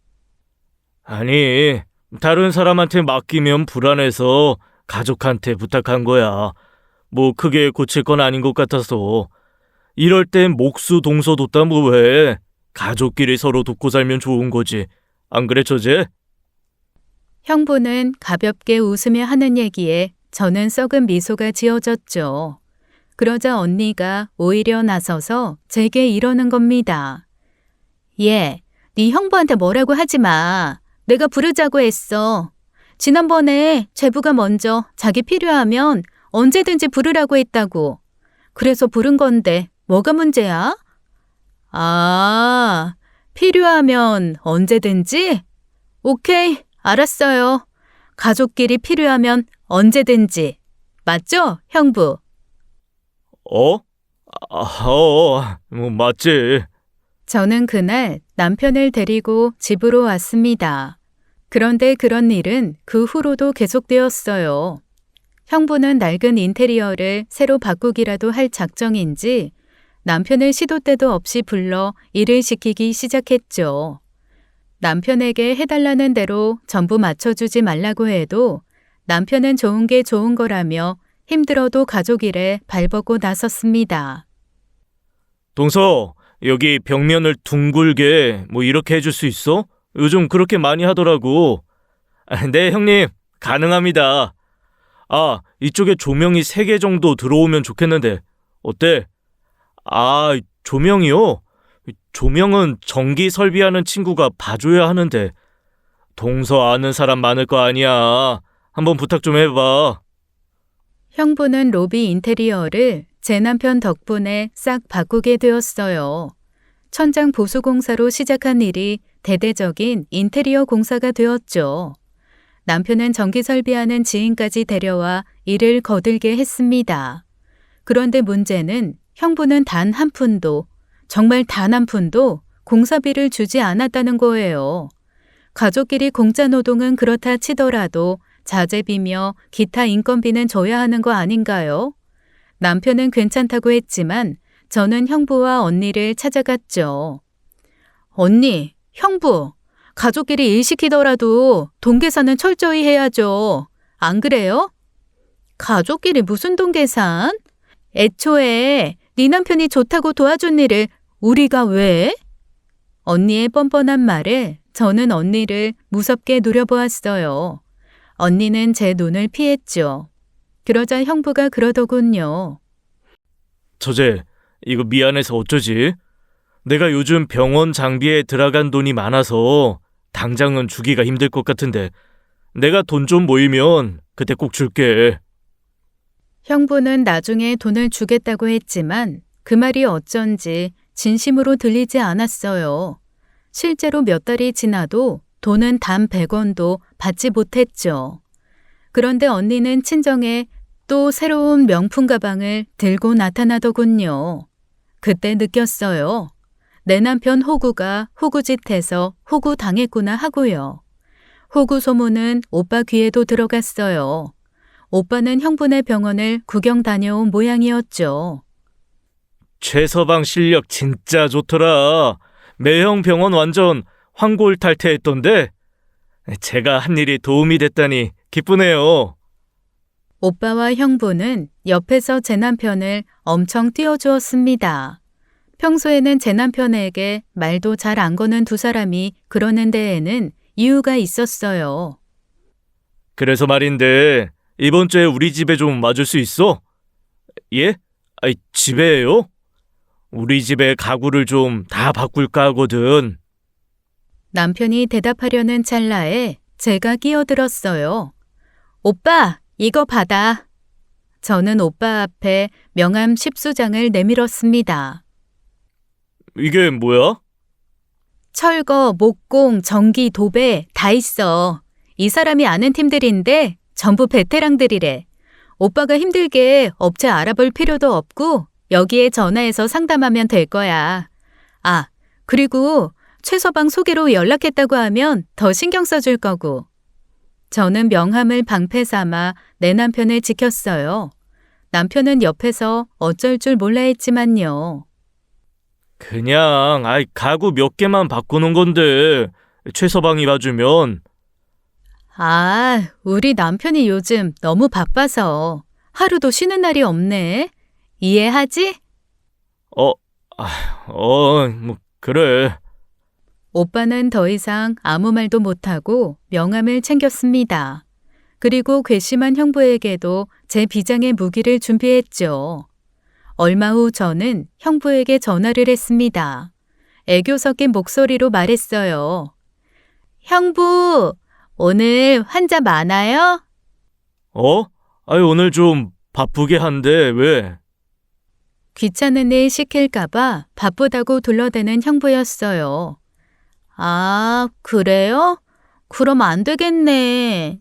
아니, 다른 사람한테 맡기면 불안해서 가족한테 부탁한 거야. 뭐 크게 고칠 건 아닌 것 같아서. 이럴 땐 목수 동서 뒀다 뭐해. 가족끼리 서로 돕고 살면 좋은 거지. 안 그래, 처제? 형부는 가볍게 웃으며 하는 얘기에 저는 썩은 미소가 지어졌죠. 그러자 언니가 오히려 나서서 제게 이러는 겁니다. 네 형부한테 뭐라고 하지 마. 내가 부르자고 했어. 지난번에 제부가 먼저 자기 필요하면 언제든지 부르라고 했다고. 그래서 부른 건데 뭐가 문제야? 필요하면 언제든지? 오케이, 알았어요. 가족끼리 필요하면 언제든지. 맞죠, 형부? 어? 맞지. 저는 그날 남편을 데리고 집으로 왔습니다. 그런데 그런 일은 그 후로도 계속되었어요. 형부는 낡은 인테리어를 새로 바꾸기라도 할 작정인지 남편을 시도 때도 없이 불러 일을 시키기 시작했죠. 남편에게 해달라는 대로 전부 맞춰주지 말라고 해도 남편은 좋은 게 좋은 거라며 힘들어도 가족 일에 발벗고 나섰습니다. 동서, 여기 벽면을 둥글게 이렇게 해줄 수 있어? 요즘 그렇게 많이 하더라고. 네, 형님. 가능합니다. 이쪽에 조명이 3개 정도 들어오면 좋겠는데. 어때? 조명이요? 조명은 전기 설비하는 친구가 봐줘야 하는데. 동서 아는 사람 많을 거 아니야. 한번 부탁 좀 해봐. 형부는 로비 인테리어를 제 남편 덕분에 싹 바꾸게 되었어요. 천장 보수 공사로 시작한 일이 대대적인 인테리어 공사가 되었죠. 남편은 전기 설비하는 지인까지 데려와 일을 거들게 했습니다. 그런데 문제는 형부는 단 한 푼도, 정말 단 한 푼도 공사비를 주지 않았다는 거예요. 가족끼리 공짜 노동은 그렇다 치더라도 자재비며 기타 인건비는 줘야 하는 거 아닌가요? 남편은 괜찮다고 했지만 저는 형부와 언니를 찾아갔죠. 언니, 형부, 가족끼리 일 시키더라도 돈 계산은 철저히 해야죠. 안 그래요? 가족끼리 무슨 돈 계산? 애초에 네 남편이 좋다고 도와준 일을 우리가 왜? 언니의 뻔뻔한 말에 저는 언니를 무섭게 노려보았어요. 언니는 제 눈을 피했죠. 그러자 형부가 그러더군요. 처제, 이거 미안해서 어쩌지? 내가 요즘 병원 장비에 들어간 돈이 많아서 당장은 주기가 힘들 것 같은데 내가 돈 좀 모이면 그때 꼭 줄게. 형부는 나중에 돈을 주겠다고 했지만 그 말이 어쩐지 진심으로 들리지 않았어요. 실제로 몇 달이 지나도 돈은 단 100원도 받지 못했죠. 그런데 언니는 친정에 또 새로운 명품 가방을 들고 나타나더군요. 그때 느꼈어요. 내 남편 호구가 호구짓해서 호구 당했구나 하고요. 호구 소문은 오빠 귀에도 들어갔어요. 오빠는 형부네 병원을 구경 다녀온 모양이었죠. 최서방 실력 진짜 좋더라. 매형 병원 완전 황골탈퇴했던데 제가 한 일이 도움이 됐다니 기쁘네요. 오빠와 형부는 옆에서 제 남편을 엄청 띄워주었습니다. 평소에는 제 남편에게 말도 잘 안 거는 두 사람이 그러는 데에는 이유가 있었어요. 그래서 말인데 이번 주에 우리 집에 좀 와줄 수 있어? 예? 집에요? 우리 집에 가구를 좀 다 바꿀까 하거든. 남편이 대답하려는 찰나에 제가 끼어들었어요. 오빠, 이거 받아. 저는 오빠 앞에 명함 10수장을 내밀었습니다. 이게 뭐야? 철거, 목공, 전기, 도배 다 있어. 이 사람이 아는 팀들인데 전부 베테랑들이래. 오빠가 힘들게 업체 알아볼 필요도 없고 여기에 전화해서 상담하면 될 거야. 그리고 최서방 소개로 연락했다고 하면 더 신경 써줄 거고. 저는 명함을 방패 삼아 내 남편을 지켰어요. 남편은 옆에서 어쩔 줄 몰라 했지만요. 그냥 가구 몇 개만 바꾸는 건데 최서방이 봐주면. 우리 남편이 요즘 너무 바빠서 하루도 쉬는 날이 없네. 이해하지? 그래. 오빠는 더 이상 아무 말도 못하고 명함을 챙겼습니다. 그리고 괘씸한 형부에게도 제 비장의 무기를 준비했죠. 얼마 후 저는 형부에게 전화를 했습니다. 애교 섞인 목소리로 말했어요. 형부, 오늘 환자 많아요? 오늘 좀 바쁘게 한데 왜? 귀찮은 일 시킬까봐 바쁘다고 둘러대는 형부였어요. 아, 그래요? 그럼 안 되겠네.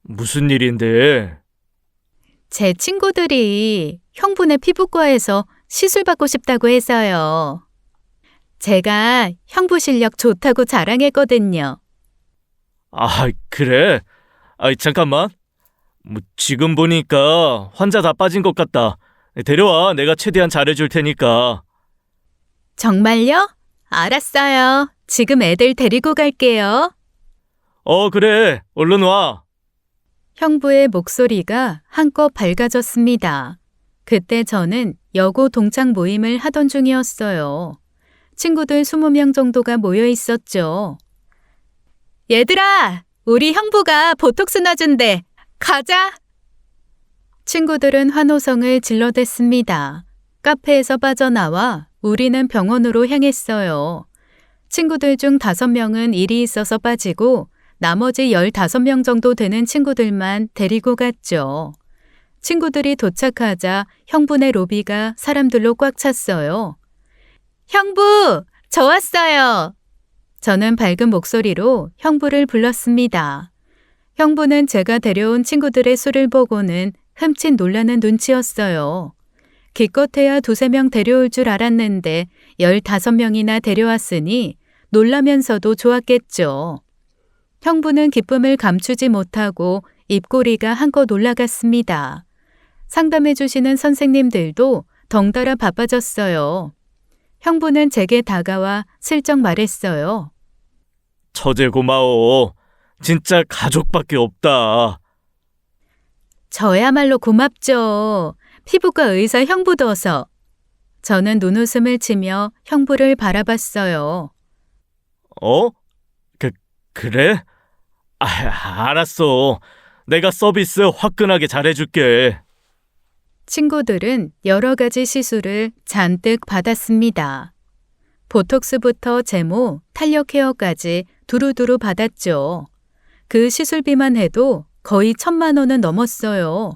무슨 일인데? 제 친구들이 형부네 피부과에서 시술 받고 싶다고 해서요. 제가 형부 실력 좋다고 자랑했거든요. 아, 그래? 잠깐만. 지금 보니까 환자 다 빠진 것 같다. 데려와. 내가 최대한 잘해줄 테니까. 정말요? 알았어요. 지금 애들 데리고 갈게요. 그래. 얼른 와. 형부의 목소리가 한껏 밝아졌습니다. 그때 저는 여고 동창 모임을 하던 중이었어요. 친구들 20명 정도가 모여 있었죠. 얘들아, 우리 형부가 보톡스 놔준대. 가자! 친구들은 환호성을 질러댔습니다. 카페에서 빠져나와 우리는 병원으로 향했어요. 친구들 중 5명은 일이 있어서 빠지고 나머지 15명 정도 되는 친구들만 데리고 갔죠. 친구들이 도착하자 형부네 로비가 사람들로 꽉 찼어요. 형부, 저 왔어요. 저는 밝은 목소리로 형부를 불렀습니다. 형부는 제가 데려온 친구들의 수를 보고는 흠칫 놀라는 눈치였어요. 기껏해야 2~3명 데려올 줄 알았는데 15명이나 데려왔으니 놀라면서도 좋았겠죠. 형부는 기쁨을 감추지 못하고 입꼬리가 한껏 올라갔습니다. 상담해 주시는 선생님들도 덩달아 바빠졌어요. 형부는 제게 다가와 슬쩍 말했어요. 처제 고마워. 진짜 가족밖에 없다. 저야말로 고맙죠. 피부과 의사 형부 둬서. 저는 눈웃음을 치며 형부를 바라봤어요. 그래? 알았어. 내가 서비스 화끈하게 잘해줄게. 친구들은 여러 가지 시술을 잔뜩 받았습니다. 보톡스부터 제모, 탄력 헤어까지 두루두루 받았죠. 그 시술비만 해도 거의 1,000만 원은 넘었어요.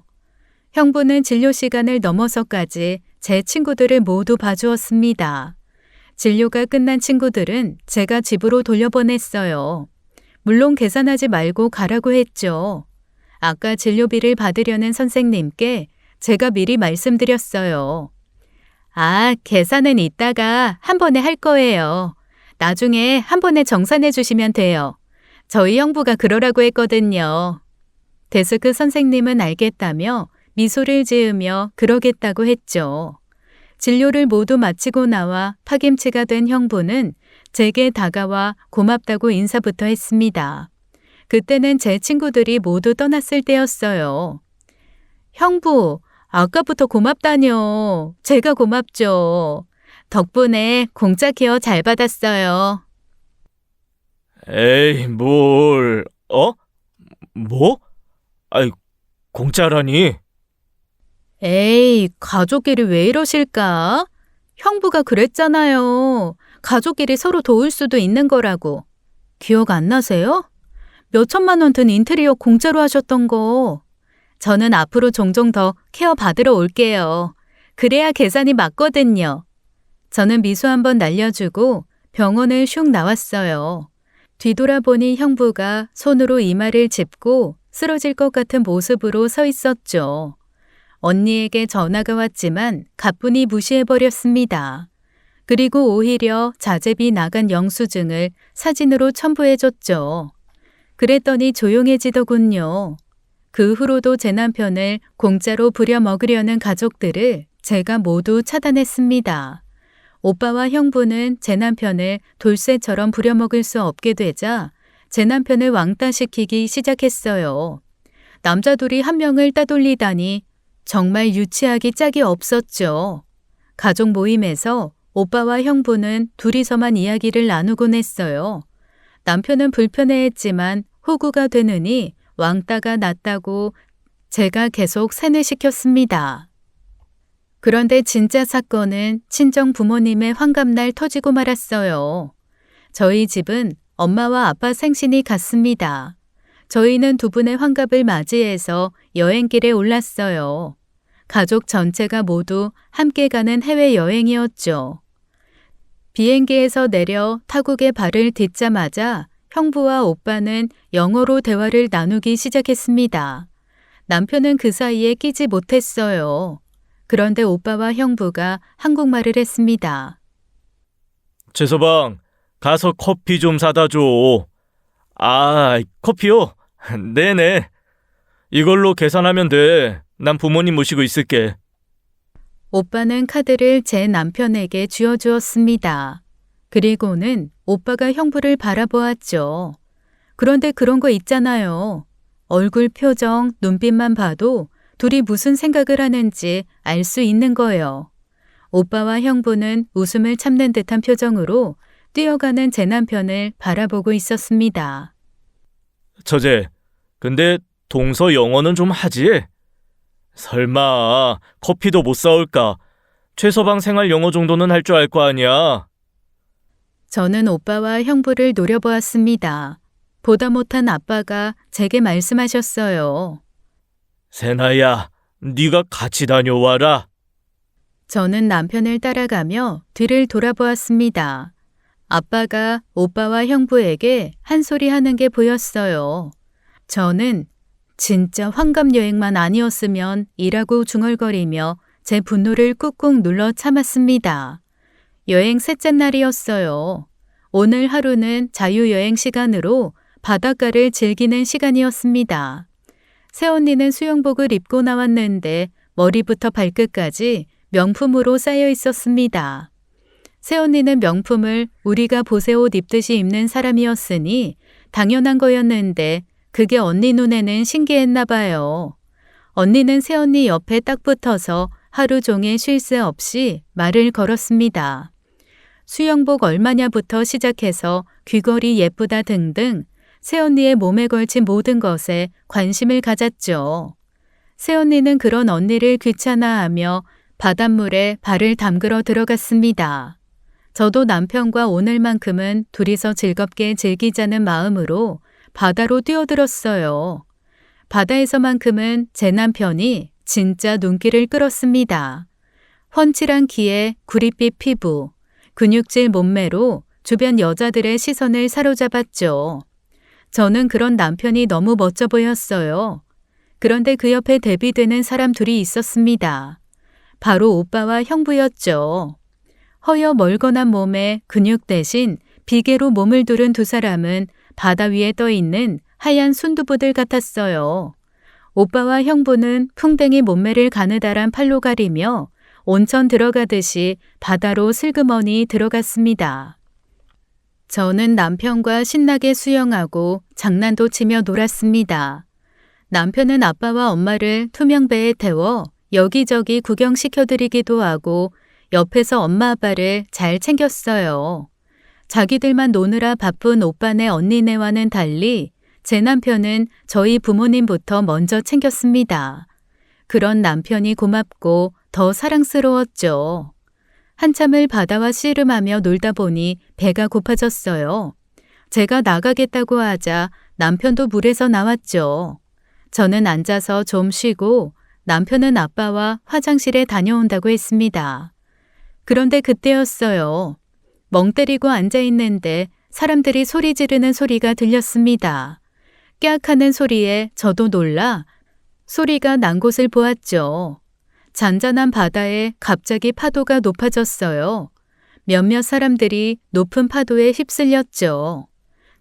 형부는 진료 시간을 넘어서까지 제 친구들을 모두 봐주었습니다. 진료가 끝난 친구들은 제가 집으로 돌려보냈어요. 물론 계산하지 말고 가라고 했죠. 아까 진료비를 받으려는 선생님께 제가 미리 말씀드렸어요. 아, 계산은 이따가 한 번에 할 거예요. 나중에 한 번에 정산해 주시면 돼요. 저희 형부가 그러라고 했거든요. 데스크 선생님은 알겠다며 미소를 지으며 그러겠다고 했죠. 진료를 모두 마치고 나와 파김치가 된 형부는 제게 다가와 고맙다고 인사부터 했습니다. 그때는 제 친구들이 모두 떠났을 때였어요. 형부, 아까부터 고맙다뇨. 제가 고맙죠. 덕분에 공짜 케어 잘 받았어요. 에이, 뭘, 뭐? 공짜라니? 에이, 가족끼리 왜 이러실까? 형부가 그랬잖아요. 가족끼리 서로 도울 수도 있는 거라고. 기억 안 나세요? 몇 천만 원 든 인테리어 공짜로 하셨던 거. 저는 앞으로 종종 더 케어 받으러 올게요. 그래야 계산이 맞거든요. 저는 미소 한번 날려주고 병원을 슉 나왔어요. 뒤돌아보니 형부가 손으로 이마를 짚고 쓰러질 것 같은 모습으로 서 있었죠. 언니에게 전화가 왔지만 가뿐히 무시해버렸습니다. 그리고 오히려 자재비 나간 영수증을 사진으로 첨부해줬죠. 그랬더니 조용해지더군요. 그 후로도 제 남편을 공짜로 부려먹으려는 가족들을 제가 모두 차단했습니다. 오빠와 형부는 제 남편을 돌쇠처럼 부려먹을 수 없게 되자 제 남편을 왕따시키기 시작했어요. 남자 둘이 한 명을 따돌리다니 정말 유치하기 짝이 없었죠. 가족 모임에서 오빠와 형부는 둘이서만 이야기를 나누곤 했어요. 남편은 불편해했지만 호구가 되느니 왕따가 낫다고 제가 계속 세뇌시켰습니다. 그런데 진짜 사건은 친정 부모님의 환갑날 터지고 말았어요. 저희 집은 엄마와 아빠 생신이 같습니다. 저희는 두 분의 환갑을 맞이해서 여행길에 올랐어요. 가족 전체가 모두 함께 가는 해외여행이었죠. 비행기에서 내려 타국에 발을 딛자마자 형부와 오빠는 영어로 대화를 나누기 시작했습니다. 남편은 그 사이에 끼지 못했어요. 그런데 오빠와 형부가 한국말을 했습니다. 최서방, 가서 커피 좀 사다 줘. 아, 커피요? 네네. 이걸로 계산하면 돼. 난 부모님 모시고 있을게. 오빠는 카드를 제 남편에게 쥐어주었습니다. 그리고는 오빠가 형부를 바라보았죠. 그런데 그런 거 있잖아요. 얼굴 표정, 눈빛만 봐도 둘이 무슨 생각을 하는지 알 수 있는 거예요. 오빠와 형부는 웃음을 참는 듯한 표정으로 뛰어가는 제 남편을 바라보고 있었습니다. 처제, 근데 동서 영어는 좀 하지? 설마 커피도 못 사올까? 최서방 생활 영어 정도는 할 줄 알 거 아니야? 저는 오빠와 형부를 노려보았습니다. 보다 못한 아빠가 제게 말씀하셨어요. 세나야, 네가 같이 다녀와라. 저는 남편을 따라가며 뒤를 돌아보았습니다. 아빠가 오빠와 형부에게 한 소리 하는 게 보였어요. 저는 진짜 환갑 여행만 아니었으면 이라고 중얼거리며 제 분노를 꾹꾹 눌러 참았습니다. 여행 셋째 날이었어요. 오늘 하루는 자유여행 시간으로 바닷가를 즐기는 시간이었습니다. 새언니는 수영복을 입고 나왔는데 머리부터 발끝까지 명품으로 쌓여 있었습니다. 새언니는 명품을 우리가 보세 옷 입듯이 입는 사람이었으니 당연한 거였는데 그게 언니 눈에는 신기했나 봐요. 언니는 새언니 옆에 딱 붙어서 하루 종일 쉴 새 없이 말을 걸었습니다. 수영복 얼마냐부터 시작해서 귀걸이 예쁘다 등등 새언니의 몸에 걸친 모든 것에 관심을 가졌죠. 새언니는 그런 언니를 귀찮아하며 바닷물에 발을 담그러 들어갔습니다. 저도 남편과 오늘만큼은 둘이서 즐겁게 즐기자는 마음으로 바다로 뛰어들었어요. 바다에서만큼은 제 남편이 진짜 눈길을 끌었습니다. 훤칠한 키에 구릿빛 피부, 근육질 몸매로 주변 여자들의 시선을 사로잡았죠. 저는 그런 남편이 너무 멋져 보였어요. 그런데 그 옆에 대비되는 사람 둘이 있었습니다. 바로 오빠와 형부였죠. 허여 멀건한 몸에 근육 대신 비계로 몸을 두른 두 사람은 바다 위에 떠 있는 하얀 순두부들 같았어요. 오빠와 형부는 풍뎅이 몸매를 가느다란 팔로 가리며 온천 들어가듯이 바다로 슬그머니 들어갔습니다. 저는 남편과 신나게 수영하고 장난도 치며 놀았습니다. 남편은 아빠와 엄마를 투명배에 태워 여기저기 구경시켜드리기도 하고 옆에서 엄마 아빠를 잘 챙겼어요. 자기들만 노느라 바쁜 오빠네 언니네와는 달리 제 남편은 저희 부모님부터 먼저 챙겼습니다. 그런 남편이 고맙고 더 사랑스러웠죠. 한참을 바다와 씨름하며 놀다 보니 배가 고파졌어요. 제가 나가겠다고 하자 남편도 물에서 나왔죠. 저는 앉아서 좀 쉬고 남편은 아빠와 화장실에 다녀온다고 했습니다. 그런데 그때였어요. 멍 때리고 앉아있는데 사람들이 소리 지르는 소리가 들렸습니다. 깨악하는 소리에 저도 놀라 소리가 난 곳을 보았죠. 잔잔한 바다에 갑자기 파도가 높아졌어요. 몇몇 사람들이 높은 파도에 휩쓸렸죠.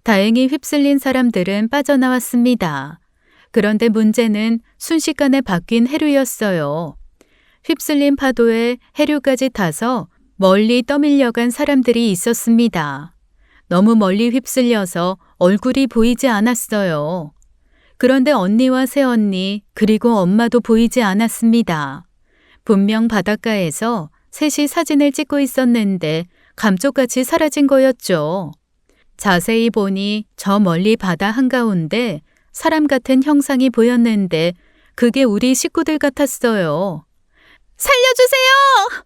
다행히 휩쓸린 사람들은 빠져나왔습니다. 그런데 문제는 순식간에 바뀐 해류였어요. 휩쓸린 파도에 해류까지 타서 멀리 떠밀려간 사람들이 있었습니다. 너무 멀리 휩쓸려서 얼굴이 보이지 않았어요. 그런데 언니와 새언니 그리고 엄마도 보이지 않았습니다. 분명 바닷가에서 셋이 사진을 찍고 있었는데 감쪽같이 사라진 거였죠. 자세히 보니 저 멀리 바다 한가운데 사람 같은 형상이 보였는데 그게 우리 식구들 같았어요. 살려주세요!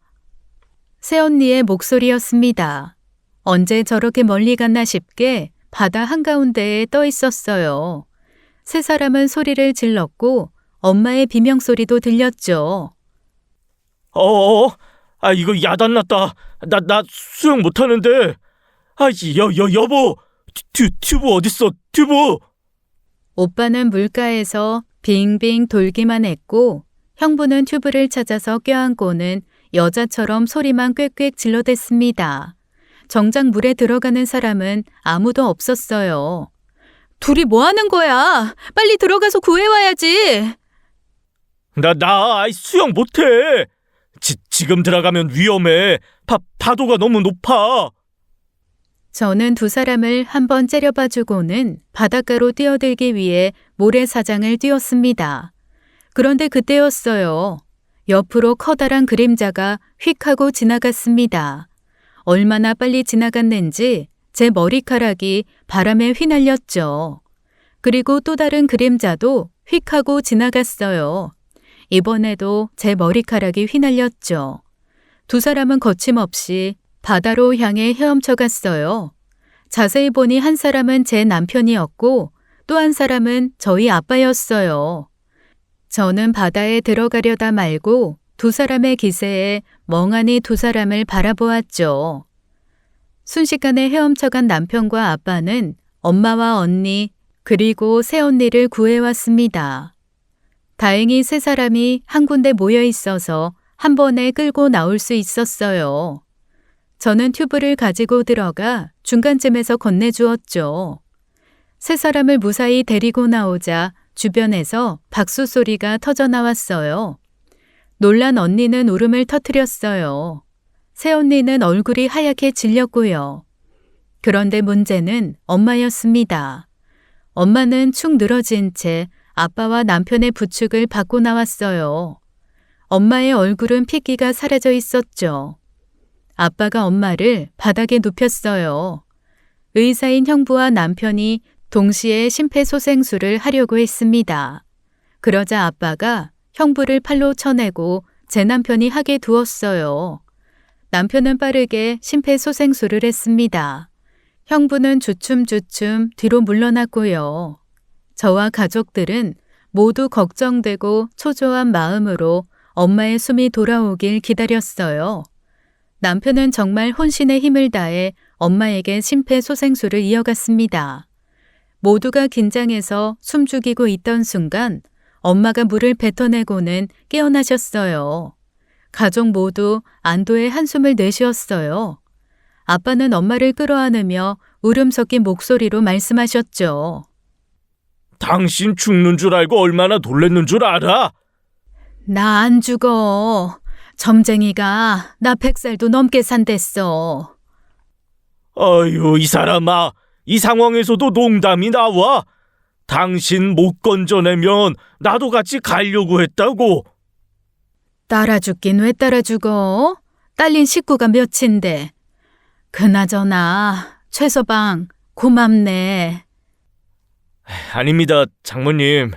새언니의 목소리였습니다. 언제 저렇게 멀리 갔나 싶게 바다 한가운데에 떠 있었어요. 세 사람은 소리를 질렀고 엄마의 비명소리도 들렸죠. 이거 야단났다. 나 수영 못하는데. 여보. 튜브 어딨어, 튜브? 오빠는 물가에서 빙빙 돌기만 했고 형부는 튜브를 찾아서 껴안고는 여자처럼 소리만 꽥꽥 질러댔습니다. 정작 물에 들어가는 사람은 아무도 없었어요. 둘이 뭐 하는 거야? 빨리 들어가서 구해와야지. 나 수영 못해. 지금 들어가면 위험해. 파도가 너무 높아. 저는 두 사람을 한번 째려봐주고는 바닷가로 뛰어들기 위해 모래사장을 뛰었습니다. 그런데 그때였어요. 옆으로 커다란 그림자가 휙 하고 지나갔습니다. 얼마나 빨리 지나갔는지 제 머리카락이 바람에 휘날렸죠. 그리고 또 다른 그림자도 휙 하고 지나갔어요. 이번에도 제 머리카락이 휘날렸죠. 두 사람은 거침없이 바다로 향해 헤엄쳐 갔어요. 자세히 보니 한 사람은 제 남편이었고 또 한 사람은 저희 아빠였어요. 저는 바다에 들어가려다 말고 두 사람의 기세에 멍하니 두 사람을 바라보았죠. 순식간에 헤엄쳐간 남편과 아빠는 엄마와 언니 그리고 새언니를 구해왔습니다. 다행히 세 사람이 한 군데 모여 있어서 한 번에 끌고 나올 수 있었어요. 저는 튜브를 가지고 들어가 중간쯤에서 건네주었죠. 세 사람을 무사히 데리고 나오자 주변에서 박수 소리가 터져 나왔어요. 놀란 언니는 울음을 터뜨렸어요. 새언니는 얼굴이 하얗게 질렸고요. 그런데 문제는 엄마였습니다. 엄마는 축 늘어진 채 아빠와 남편의 부축을 받고 나왔어요. 엄마의 얼굴은 핏기가 사라져 있었죠. 아빠가 엄마를 바닥에 눕혔어요. 의사인 형부와 남편이 동시에 심폐소생술을 하려고 했습니다. 그러자 아빠가 형부를 팔로 쳐내고 제 남편이 하게 두었어요. 남편은 빠르게 심폐소생술을 했습니다. 형부는 주춤주춤 뒤로 물러났고요. 저와 가족들은 모두 걱정되고 초조한 마음으로 엄마의 숨이 돌아오길 기다렸어요. 남편은 정말 혼신의 힘을 다해 엄마에게 심폐소생술을 이어갔습니다. 모두가 긴장해서 숨죽이고 있던 순간 엄마가 물을 뱉어내고는 깨어나셨어요. 가족 모두 안도의 한숨을 내쉬었어요. 아빠는 엄마를 끌어안으며 울음 섞인 목소리로 말씀하셨죠. 당신 죽는 줄 알고 얼마나 놀랬는 줄 알아? 나 안 죽어. 점쟁이가 나 100살도 넘게 산댔어. 아유, 이 사람아. 이 상황에서도 농담이 나와? 당신 못 건져내면 나도 같이 가려고 했다고. 따라 죽긴 왜 따라 죽어? 딸린 식구가 몇인데. 그나저나 최서방 고맙네. 아닙니다, 장모님.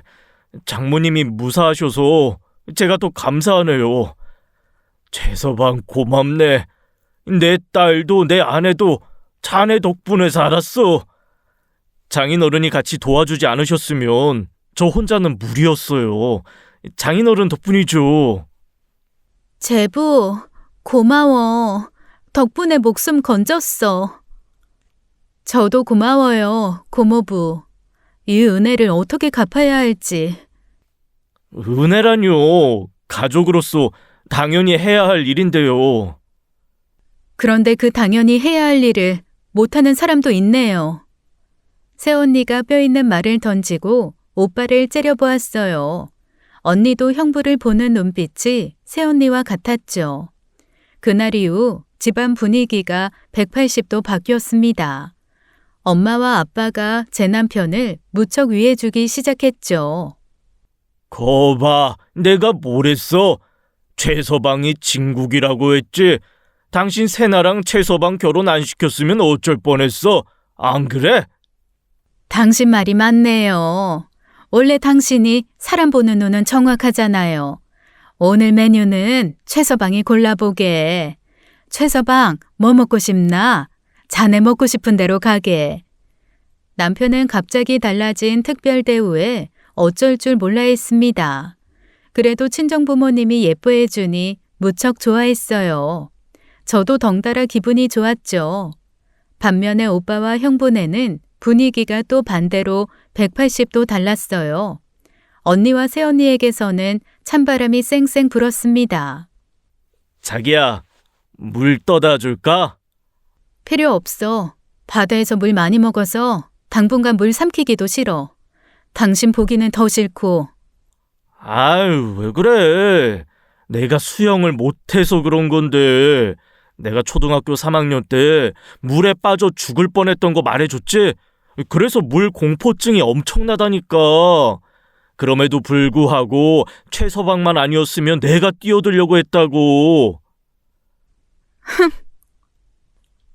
장모님이 무사하셔서 제가 더 감사하네요. 최서방 고맙네. 내 딸도 내 아내도 자네 덕분에 살았어. 장인어른이 같이 도와주지 않으셨으면 저 혼자는 무리였어요. 장인어른 덕분이죠. 제부, 고마워. 덕분에 목숨 건졌어. 저도 고마워요, 고모부. 이 은혜를 어떻게 갚아야 할지. 은혜라뇨. 가족으로서 당연히 해야 할 일인데요. 그런데 그 당연히 해야 할 일을 못하는 사람도 있네요. 새언니가 뼈있는 말을 던지고 오빠를 째려보았어요. 언니도 형부를 보는 눈빛이 새언니와 같았죠. 그날 이후 집안 분위기가 180도 바뀌었습니다. 엄마와 아빠가 제 남편을 무척 위해주기 시작했죠. 거봐, 내가 뭘 했어? 최서방이 진국이라고 했지. 당신 세나랑 최서방 결혼 안 시켰으면 어쩔 뻔했어. 안 그래? 당신 말이 맞네요. 원래 당신이 사람 보는 눈은 정확하잖아요. 오늘 메뉴는 최서방이 골라보게. 최서방, 뭐 먹고 싶나? 자네 먹고 싶은 대로 가게. 남편은 갑자기 달라진 특별 대우에 어쩔 줄 몰라 했습니다. 그래도 친정부모님이 예뻐해 주니 무척 좋아했어요. 저도 덩달아 기분이 좋았죠. 반면에 오빠와 형부네는 분위기가 또 반대로 180도 달랐어요. 언니와 새언니에게서는 찬바람이 쌩쌩 불었습니다. 자기야, 물 떠다 줄까? 필요 없어. 바다에서 물 많이 먹어서 당분간 물 삼키기도 싫어. 당신 보기는 더 싫고. 아유, 왜 그래? 내가 수영을 못해서 그런 건데. 내가 초등학교 3학년 때 물에 빠져 죽을 뻔했던 거 말해줬지? 그래서 물 공포증이 엄청나다니까. 그럼에도 불구하고 최서방만 아니었으면 내가 뛰어들려고 했다고.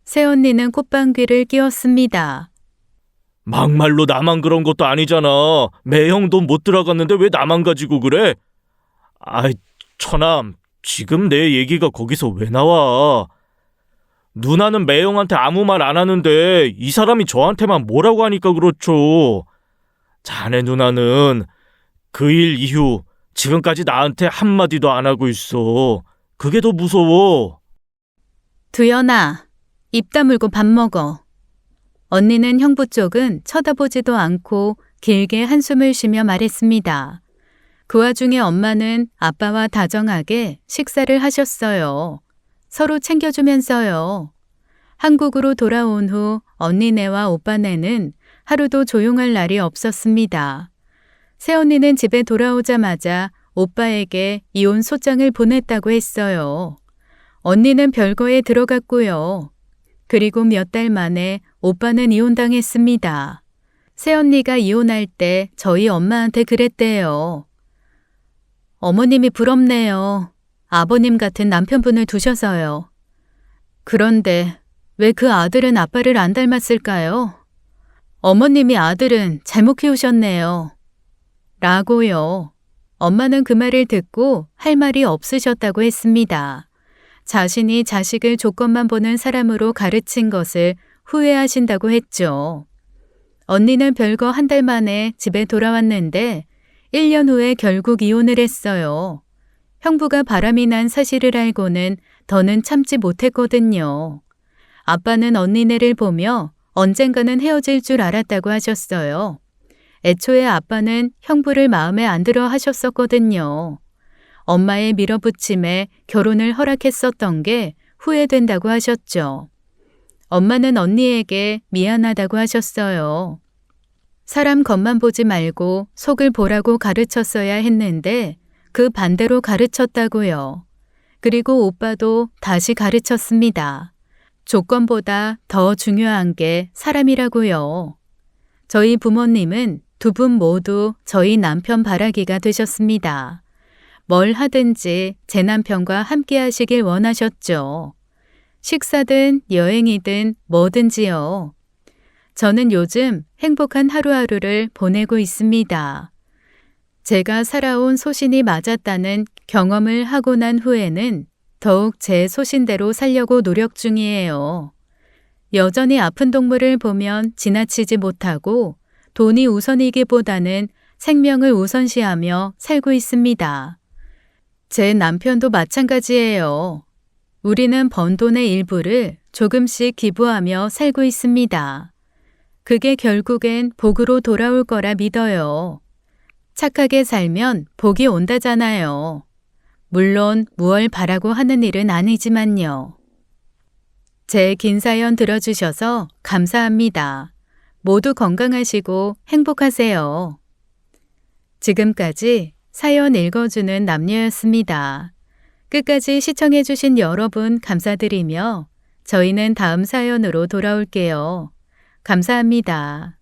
새언니는 콧방귀를 뀌었습니다. 막말로 나만 그런 것도 아니잖아. 매형 돈 못 들어갔는데 왜 나만 가지고 그래? 아이, 처남, 지금 내 얘기가 거기서 왜 나와? 누나는 매형한테 아무 말 안 하는데 이 사람이 저한테만 뭐라고 하니까 그렇죠. 자네 누나는 그 일 이후 지금까지 나한테 한마디도 안 하고 있어. 그게 더 무서워. 두연아, 입 다물고 밥 먹어. 언니는 형부 쪽은 쳐다보지도 않고 길게 한숨을 쉬며 말했습니다. 그 와중에 엄마는 아빠와 다정하게 식사를 하셨어요. 서로 챙겨주면서요. 한국으로 돌아온 후 언니네와 오빠네는 하루도 조용할 날이 없었습니다. 새언니는 집에 돌아오자마자 오빠에게 이혼 소장을 보냈다고 했어요. 언니는 별거에 들어갔고요. 그리고 몇 달 만에 오빠는 이혼당했습니다. 새언니가 이혼할 때 저희 엄마한테 그랬대요. 어머님이 부럽네요. 아버님 같은 남편분을 두셔서요. 그런데 왜 그 아들은 아빠를 안 닮았을까요? 어머님이 아들은 잘못 키우셨네요. 라고요. 엄마는 그 말을 듣고 할 말이 없으셨다고 했습니다. 자신이 자식을 조건만 보는 사람으로 가르친 것을 후회하신다고 했죠. 언니는 별거 한 달 만에 집에 돌아왔는데 1년 후에 결국 이혼을 했어요. 형부가 바람이 난 사실을 알고는 더는 참지 못했거든요. 아빠는 언니네를 보며 언젠가는 헤어질 줄 알았다고 하셨어요. 애초에 아빠는 형부를 마음에 안 들어 하셨었거든요. 엄마의 밀어붙임에 결혼을 허락했었던 게 후회된다고 하셨죠. 엄마는 언니에게 미안하다고 하셨어요. 사람 겉만 보지 말고 속을 보라고 가르쳤어야 했는데 그 반대로 가르쳤다고요. 그리고 오빠도 다시 가르쳤습니다. 조건보다 더 중요한 게 사람이라고요. 저희 부모님은 두 분 모두 저희 남편 바라기가 되셨습니다. 뭘 하든지 제 남편과 함께 하시길 원하셨죠. 식사든 여행이든 뭐든지요. 저는 요즘 행복한 하루하루를 보내고 있습니다. 제가 살아온 소신이 맞았다는 경험을 하고 난 후에는 더욱 제 소신대로 살려고 노력 중이에요. 여전히 아픈 동물을 보면 지나치지 못하고 돈이 우선이기보다는 생명을 우선시하며 살고 있습니다. 제 남편도 마찬가지예요. 우리는 번 돈의 일부를 조금씩 기부하며 살고 있습니다. 그게 결국엔 복으로 돌아올 거라 믿어요. 착하게 살면 복이 온다잖아요. 물론 무얼 바라고 하는 일은 아니지만요. 제 긴 사연 들어주셔서 감사합니다. 모두 건강하시고 행복하세요. 지금까지 사연 읽어주는 남녀였습니다. 끝까지 시청해주신 여러분 감사드리며 저희는 다음 사연으로 돌아올게요. 감사합니다.